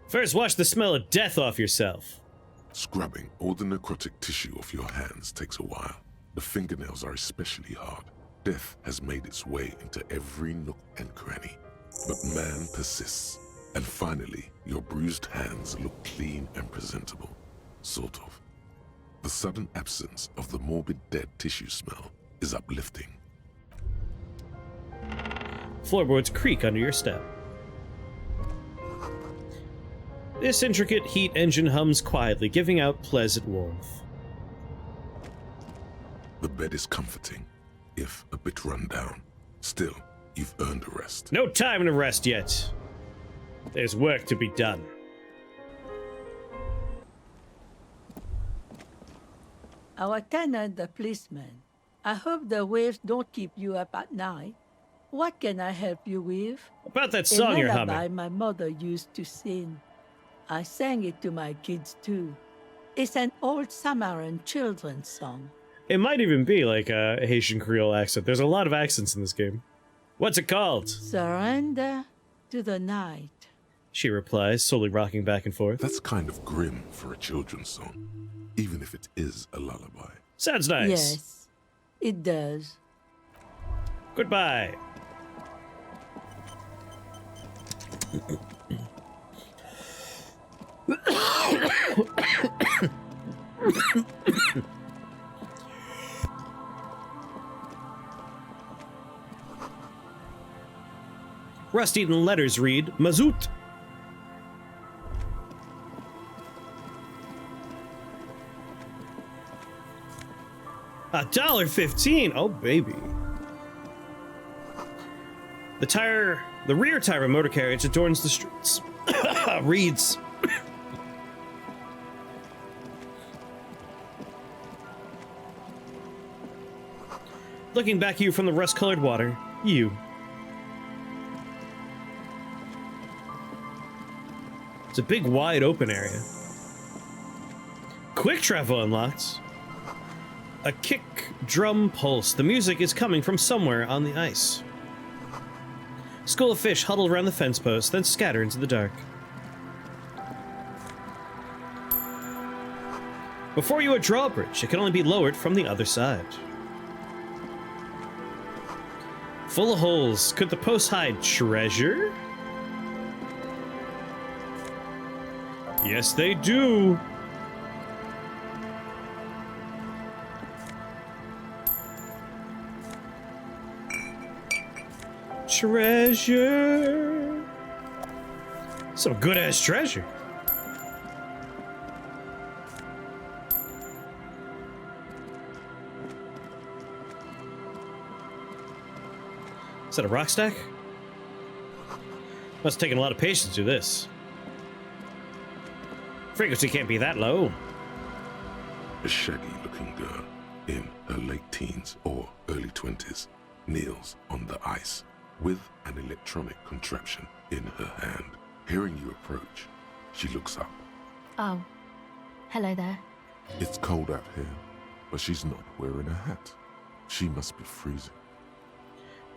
First, wash the smell of death off yourself. Scrubbing all the necrotic tissue off your hands takes a while. The fingernails are especially hard. Death has made its way into every nook and cranny. But man persists. And finally, your bruised hands look clean and presentable. Sort of. The sudden absence of the morbid dead tissue smell is uplifting. Floorboards creak under your step. This intricate heat engine hums quietly, giving out pleasant warmth. The bed is comforting, if a bit run down. Still, you've earned a rest. No time to rest yet. There's work to be done. Our tenant, the policeman. I hope the waves don't keep you up at night. What can I help you with? About that song you're humming. My mother used to sing. I sang it to my kids too. It's an old Samaran children's song. It might even be like a Haitian Creole accent. There's a lot of accents in this game. What's it called? Surrender to the night. She replies, slowly rocking back and forth. That's kind of grim for a children's song, even if it is a lullaby. Sounds nice. Yes, it does. Goodbye. Rust-eaten letters read, Mazout. $1.15. Oh, baby. The rear tire of a motor carriage adorns the streets. Reads. Looking back at you from the rust-colored water, you. It's a big, wide open area. Quick travel unlocked. A kick drum pulse. The music is coming from somewhere on the ice. School of fish huddle around the fence post, then scatter into the dark. Before you a drawbridge, it can only be lowered from the other side. Full of holes. Could the post hide treasure? Yes, they do. Treasure. Some good-ass treasure. Is that a rock stack? Must have taken a lot of patience to do this. Frequency can't be that low. A shaggy-looking girl in her late teens or early 20s kneels on the ice with an electronic contraption in her hand. Hearing you approach, she looks up. Oh, hello there. It's cold out here, but she's not wearing a hat. She must be freezing.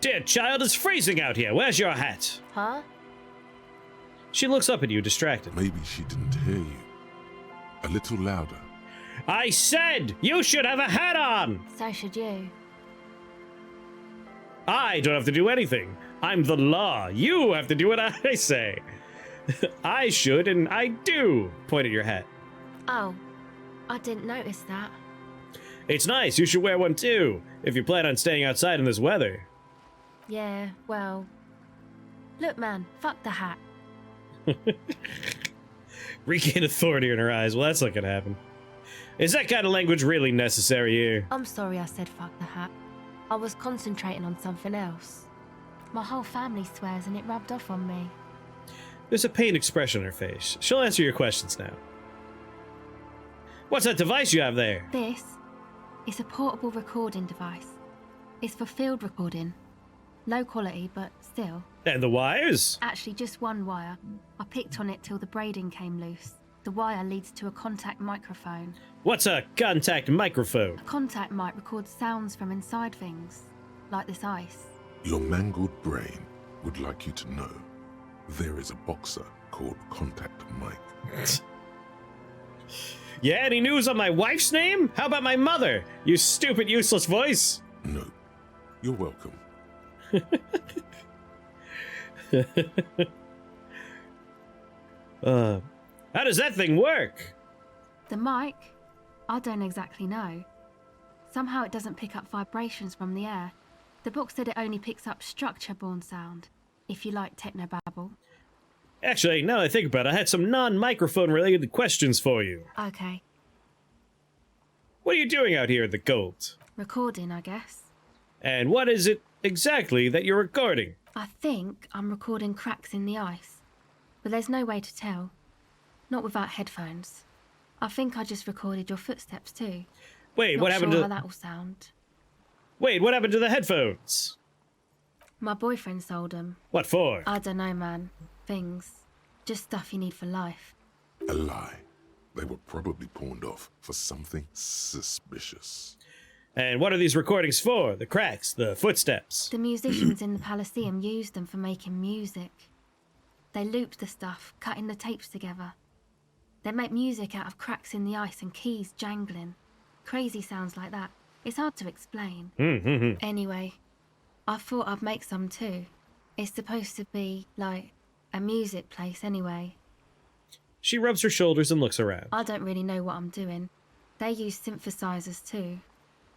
Dear child, it's freezing out here. Where's your hat? Huh? She looks up at you, distracted. Maybe she didn't hear you. A little louder. I said you should have a hat on! So should you. I don't have to do anything. I'm the law. You have to do what I say. I should and I do. Point at your hat. Oh, I didn't notice that. It's nice. You should wear one too, if you plan on staying outside in this weather. Yeah, well... Look, man, fuck the hat. Regain authority in her eyes. Well, that's not gonna happen. Is that kind of language really necessary here? I'm sorry I said fuck the hat. I was concentrating on something else. My whole family swears and it rubbed off on me. There's a pained expression on her face. She'll answer your questions now. What's that device you have there? This is a portable recording device. It's for field recording. Low quality, but still. And the wires? Actually, just one wire. I picked on it till the braiding came loose. The wire leads to a contact microphone. What's a contact microphone? A contact mic records sounds from inside things, like this ice. Your mangled brain would like you to know there is a boxer called Contact Mike. Yeah, any news on my wife's name? How about my mother? You stupid, useless voice. No, you're welcome. How does that thing work? The mic? I don't exactly know. Somehow it doesn't pick up vibrations from the air. The book said it only picks up structure-borne sound, if you like technobabble. Actually, now that I think about it, I had some non-microphone related questions for you. Okay. What are you doing out here in the cold? Recording, I guess. And what is it exactly that you're recording? I think I'm recording cracks in the ice, but there's no way to tell. Not without headphones. I think I just recorded your footsteps too. Wait, Not what happened sure to... how that will sound. Wait, what happened to the headphones? My boyfriend sold them. What for? I don't know, man. Things. Just stuff you need for life. A lie. They were probably pawned off for something suspicious. And what are these recordings for? The cracks, the footsteps? The musicians in the Palaceum used them for making music. They looped the stuff, cutting the tapes together. They make music out of cracks in the ice and keys jangling. Crazy sounds like that. It's hard to explain. Anyway, I thought I'd make some too. It's supposed to be, like, a music place anyway. She rubs her shoulders and looks around. I don't really know what I'm doing. They use synthesizers too.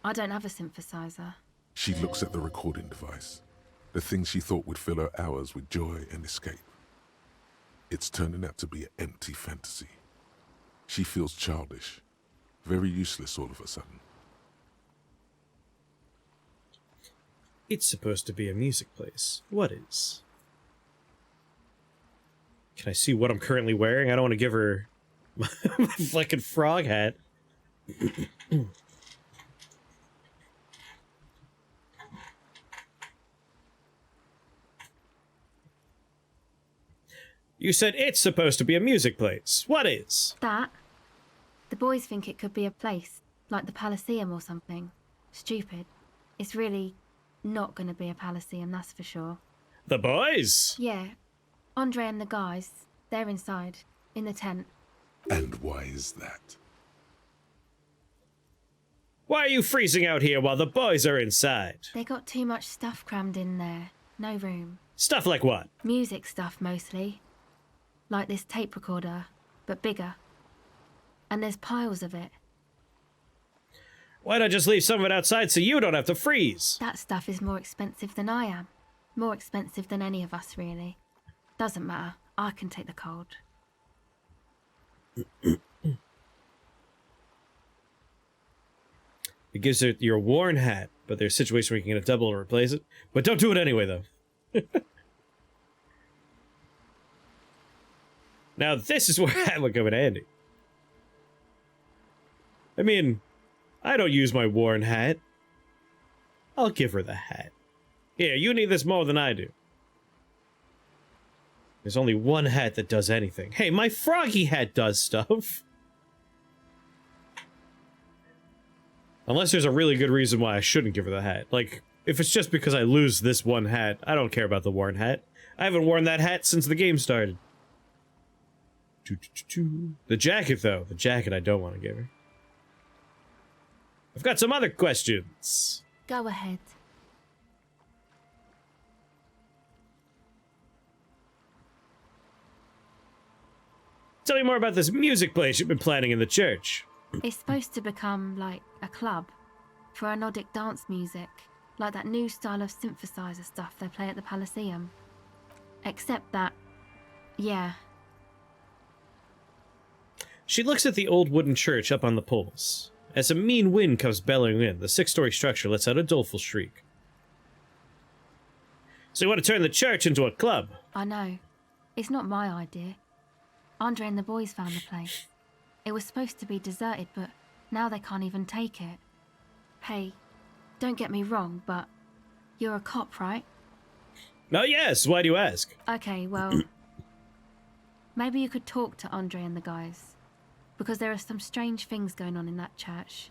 I don't have a synthesizer. She looks at the recording device, the thing she thought would fill her hours with joy and escape. It's turning out to be an empty fantasy. She feels childish, very useless all of a sudden. It's supposed to be a music place. What is? Can I see what I'm currently wearing? I don't want to give her my fucking frog hat. You said it's supposed to be a music place. What is? That? The boys think it could be a place, like the Palaceum or something. Stupid. It's really not going to be a Palaceum, that's for sure. The boys? Yeah. Andre and the guys, they're inside, in the tent. And why is that? Why are you freezing out here while the boys are inside? They got too much stuff crammed in there. No room. Stuff like what? Music stuff, mostly. Like this tape recorder, but bigger. And there's piles of it. Why not just leave some of it outside so you don't have to freeze? That stuff is more expensive than I am. More expensive than any of us, really. Doesn't matter. I can take the cold. It gives her your worn hat, but there's a situation where you can get a double and replace it. But don't do it anyway, though. Now, this is where hat would come in handy. I mean, I don't use my worn hat. I'll give her the hat. Here, you need this more than I do. There's only one hat that does anything. Hey, my froggy hat does stuff. Unless there's a really good reason why I shouldn't give her the hat. Like, if it's just because I lose this one hat, I don't care about the worn hat. I haven't worn that hat since the game started. The jacket, though. The jacket I don't want to give her. I've got some other questions. Go ahead. Tell me more about this music place you've been planning in the church. It's supposed to become, like, a club for anodic dance music, like that new style of synthesizer stuff they play at the Palaceum. Except that, yeah. She looks at the old wooden church up on the poles. As a mean wind comes bellowing in, the 6-story structure lets out a doleful shriek. So you want to turn the church into a club? I know. It's not my idea. Andre and the boys found the place. It was supposed to be deserted, but now they can't even take it. Hey, don't get me wrong, but you're a cop, right? Oh, yes. Why do you ask? Okay, well, maybe you could talk to Andre and the guys, because there are some strange things going on in that church.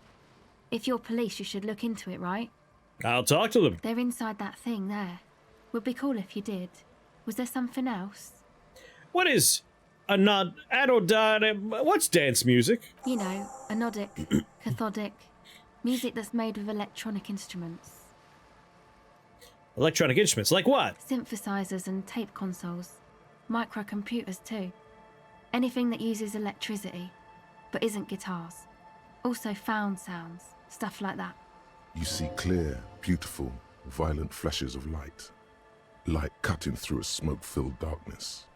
If you're police, you should look into it, right? I'll talk to them. They're inside that thing there. Would be cool if you did. Was there something else? What is what's dance music? You know, anodic, cathodic, music that's made with electronic instruments. Electronic instruments, like what? Synthesizers and tape consoles. Microcomputers too. Anything that uses electricity, but isn't guitars. Also found sounds, stuff like that. You see clear, beautiful, violent flashes of light. Light cutting through a smoke-filled darkness.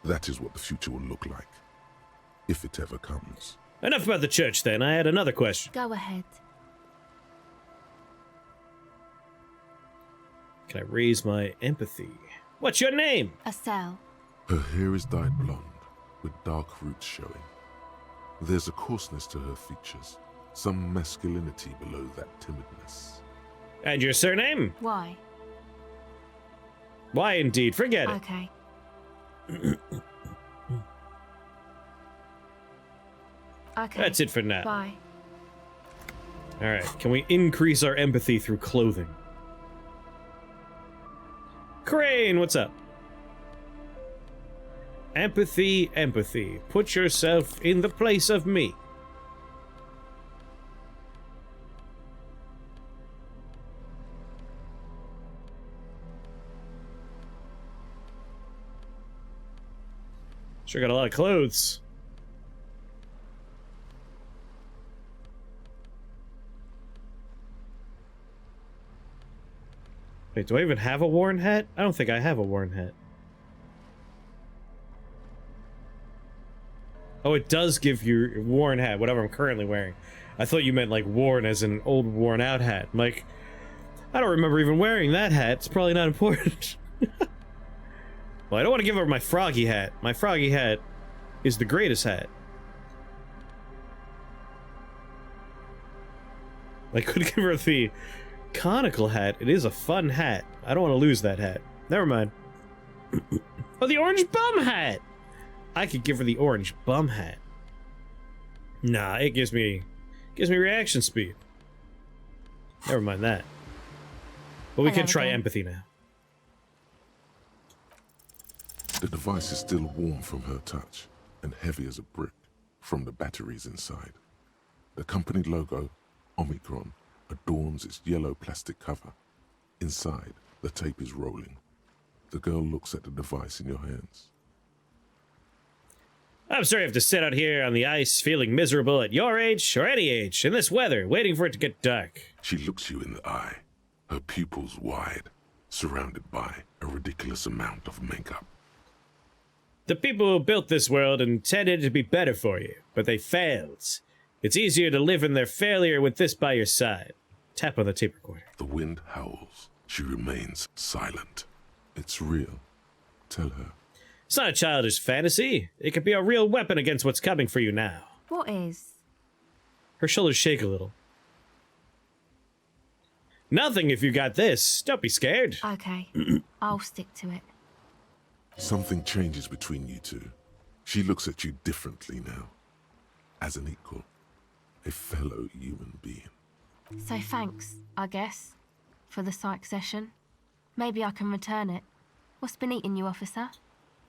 That is what the future will look like, if it ever comes. Enough about the church, then. I had another question. Go ahead. Can I raise my empathy? What's your name? Estelle. Her hair is dyed blonde, with dark roots showing. There's a coarseness to her features, some masculinity below that timidness. And your surname? Why? Why, indeed. Forget it. Okay. Okay. That's it for now. Bye. Alright, can we increase our empathy through clothing? Crane, what's up? Empathy, empathy. Put yourself in the place of me. Sure got a lot of clothes. Wait, do I even have a worn hat? I don't think I have a worn hat. Oh, it does give you a worn hat, whatever I'm currently wearing. I thought you meant like worn as an old worn out hat. I'm like, I don't remember even wearing that hat. It's probably not important. Well, I don't want to give her my froggy hat. My froggy hat is the greatest hat. I could give her the conical hat. It is a fun hat. I don't want to lose that hat. Never mind. Oh, the orange bum hat! I could give her the orange bum hat. Nah, it gives me reaction speed. Never mind that. But we could try empathy now. The device is still warm from her touch and heavy as a brick from the batteries inside. The company logo, Omicron, adorns its yellow plastic cover. Inside, the tape is rolling. The girl looks at the device in your hands. I'm sorry I have to sit out here on the ice feeling miserable at your age or any age in this weather, waiting for it to get dark. She looks you in the eye, her pupils wide, surrounded by a ridiculous amount of makeup. The people who built this world intended it to be better for you, but they failed. It's easier to live in their failure with this by your side. Tap on the tape recorder. The wind howls. She remains silent. It's real. Tell her. It's not a childish fantasy. It could be a real weapon against what's coming for you now. What is? Her shoulders shake a little. Nothing if you got this. Don't be scared. Okay. I'll stick to it. Something changes between you two. She looks at you differently now. As an equal. A fellow human being. So thanks, I guess, for the psych session. Maybe I can return it. What's been eating you, officer?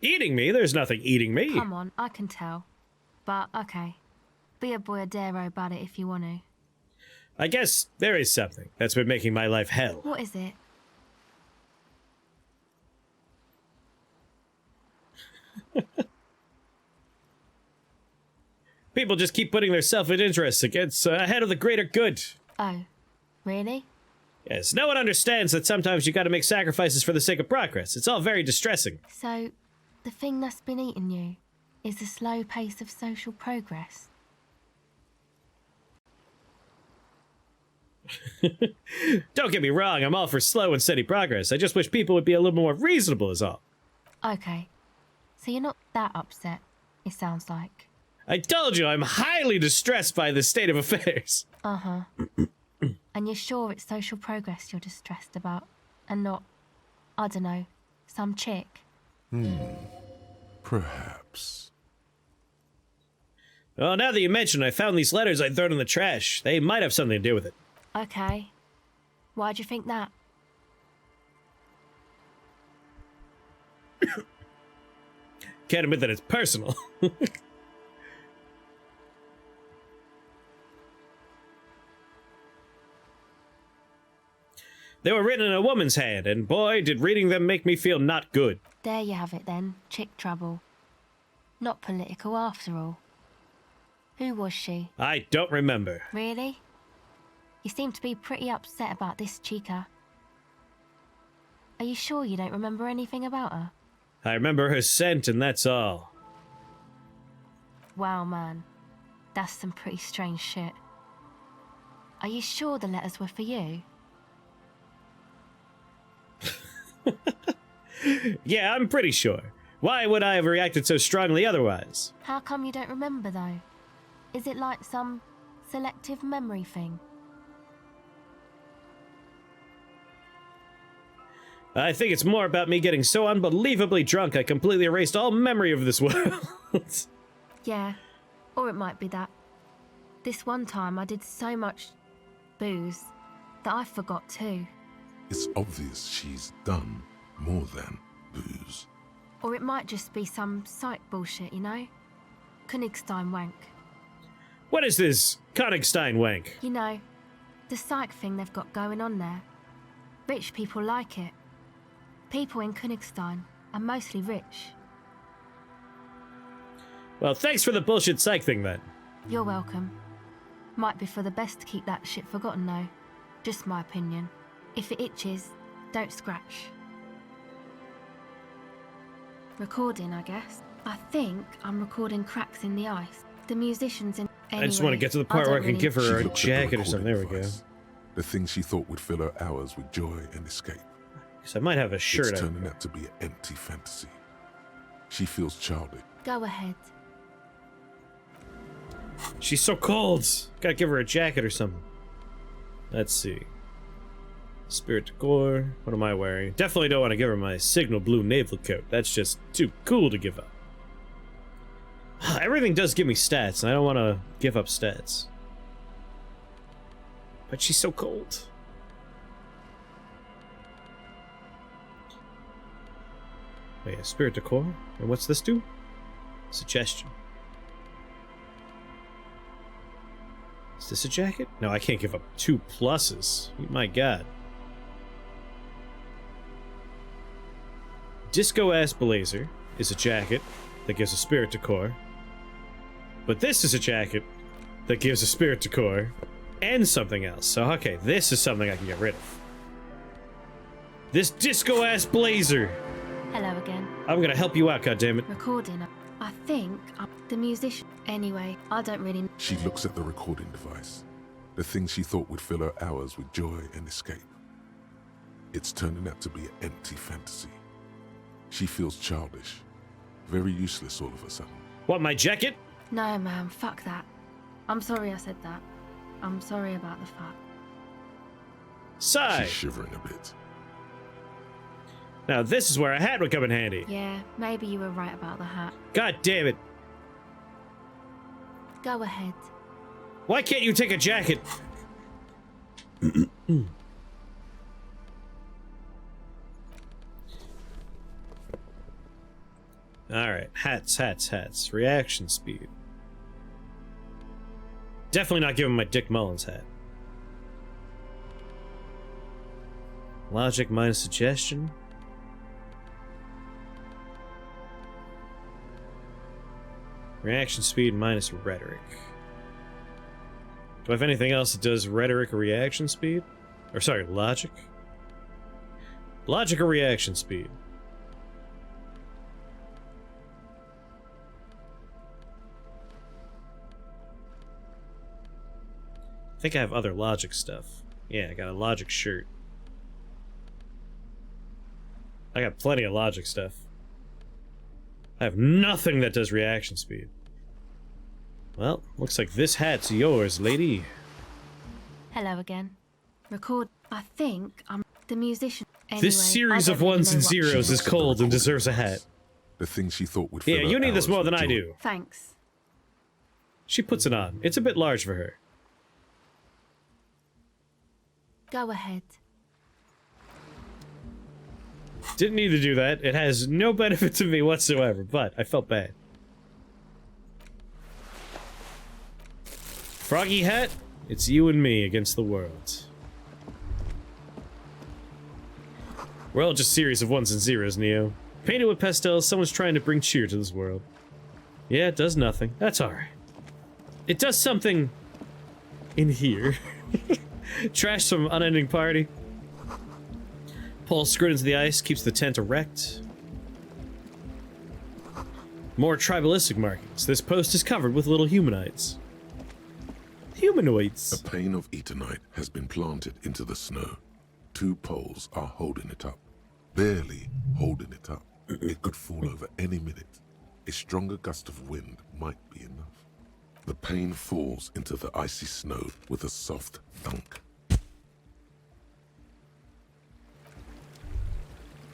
Eating me? There's nothing eating me. Come on, I can tell. But, okay. Be a boyadero about it if you want to. I guess there is something that's been making my life hell. What is it? People just keep putting their selfish interests ahead of the greater good. Oh, really? Yes, no one understands that sometimes you gotta make sacrifices for the sake of progress. It's all very distressing. So, the thing that's been eating you is the slow pace of social progress? Don't get me wrong, I'm all for slow and steady progress. I just wish people would be a little more reasonable is all. Okay, So you're not that upset, it sounds like. I told you I'm highly distressed by this state of affairs. Uh-huh. And you're sure it's social progress you're distressed about, and not, I don't know, some chick? Perhaps. Well, now that you mention, I found these letters I'd thrown in the trash. They might have something to do with it. Okay. Why'd you think that? Can't admit that it's personal. They were written in a woman's hand, and boy, did reading them make me feel not good. There you have it then, chick trouble. Not political after all. Who was she? I don't remember. Really? You seem to be pretty upset about this chica. Are you sure you don't remember anything about her? I remember her scent, and that's all. Wow, man. That's some pretty strange shit. Are you sure the letters were for you? Yeah, I'm pretty sure. Why would I have reacted so strongly otherwise? How come you don't remember, though? Is it like some selective memory thing? I think it's more about me getting so unbelievably drunk I completely erased all memory of this world. Yeah, or it might be that. This one time I did so much booze that I forgot too. It's obvious she's done more than booze. Or it might just be some psych bullshit, you know? Königstein wank. What is this Königstein wank? You know, the psych thing they've got going on there. Rich people like it. People in Königstein are mostly rich. Well, thanks for the bullshit psych thing then. You're welcome. Might be for the best to keep that shit forgotten though. Just my opinion. If it itches, don't scratch. Recording, I guess. I think I'm recording Cracks in the Ice. The musicians in... Anyway, I just want to get to the part where I can give her She a looked at the jacket or something. There we recording go. device. The thing she thought would fill her hours with joy and escape. Because I might have a shirt It's on. turning out to be an empty fantasy. She feels childish. Go ahead. She's so cold. Gotta give her a jacket or something. Let's see. Spirit decor. What am I wearing? Definitely don't want to give her my signal blue naval coat. That's just too cool to give up. Everything does give me stats, and I don't want to give up stats. But she's so cold. Oh yeah, spirit decor. And what's this do? Suggestion. Is this a jacket? No, I can't give up 2 pluses. My god. Disco-ass blazer is a jacket that gives a spirit decor. But this is a jacket that gives a spirit decor and something else. So, okay, this is something I can get rid of. This disco-ass blazer. Hello again. I'm gonna help you out, goddammit. Recording. I think I'm the musician. Anyway, I don't really... She looks at the recording device. The thing she thought would fill her hours with joy and escape. It's turning out to be an empty fantasy. She feels childish. Very useless all of a sudden. What, my jacket? No, man, fuck that. I'm sorry I said that. I'm sorry about the fuck. Sigh. She's shivering a bit. Now this is where a hat would come in handy. Yeah, maybe you were right about the hat. God damn it. Go ahead. Why can't you take a jacket? Alright, hats. Reaction speed. Definitely not giving my Dick Mullins hat. Logic minus suggestion. Reaction speed minus rhetoric. Do I have anything else that does rhetoric or reaction speed? Or sorry, logic? Logic or reaction speed? I think I have other logic stuff. Yeah, I got a logic shirt. I got plenty of logic stuff. I have nothing that does reaction speed. Well, looks like this hat's yours, lady. Hello again. Record. I think I'm the musician. Anyway, This series of ones and zeros is cold and deserves a hat. The thing she thought would fill Yeah, her you need this hours more with than I joy. do. Thanks. She puts it on. It's a bit large for her. Go ahead. Didn't need to do that. It has no benefit to me whatsoever, but I felt bad. Froggy hat, it's you and me against the world. We're all just a series of ones and zeros, Neo. Painted with pastels, someone's trying to bring cheer to this world. Yeah, it does nothing. That's alright. It does something in here. Trash some unending party. Pulls screw into the ice, keeps the tent erect. More tribalistic markings. This post is covered with little humanoids. Humanoids. A pane of Eternite has been planted into the snow. 2 poles are holding it up. Barely holding it up. It could fall over any minute. A stronger gust of wind might be enough. The pane falls into the icy snow with a soft thunk.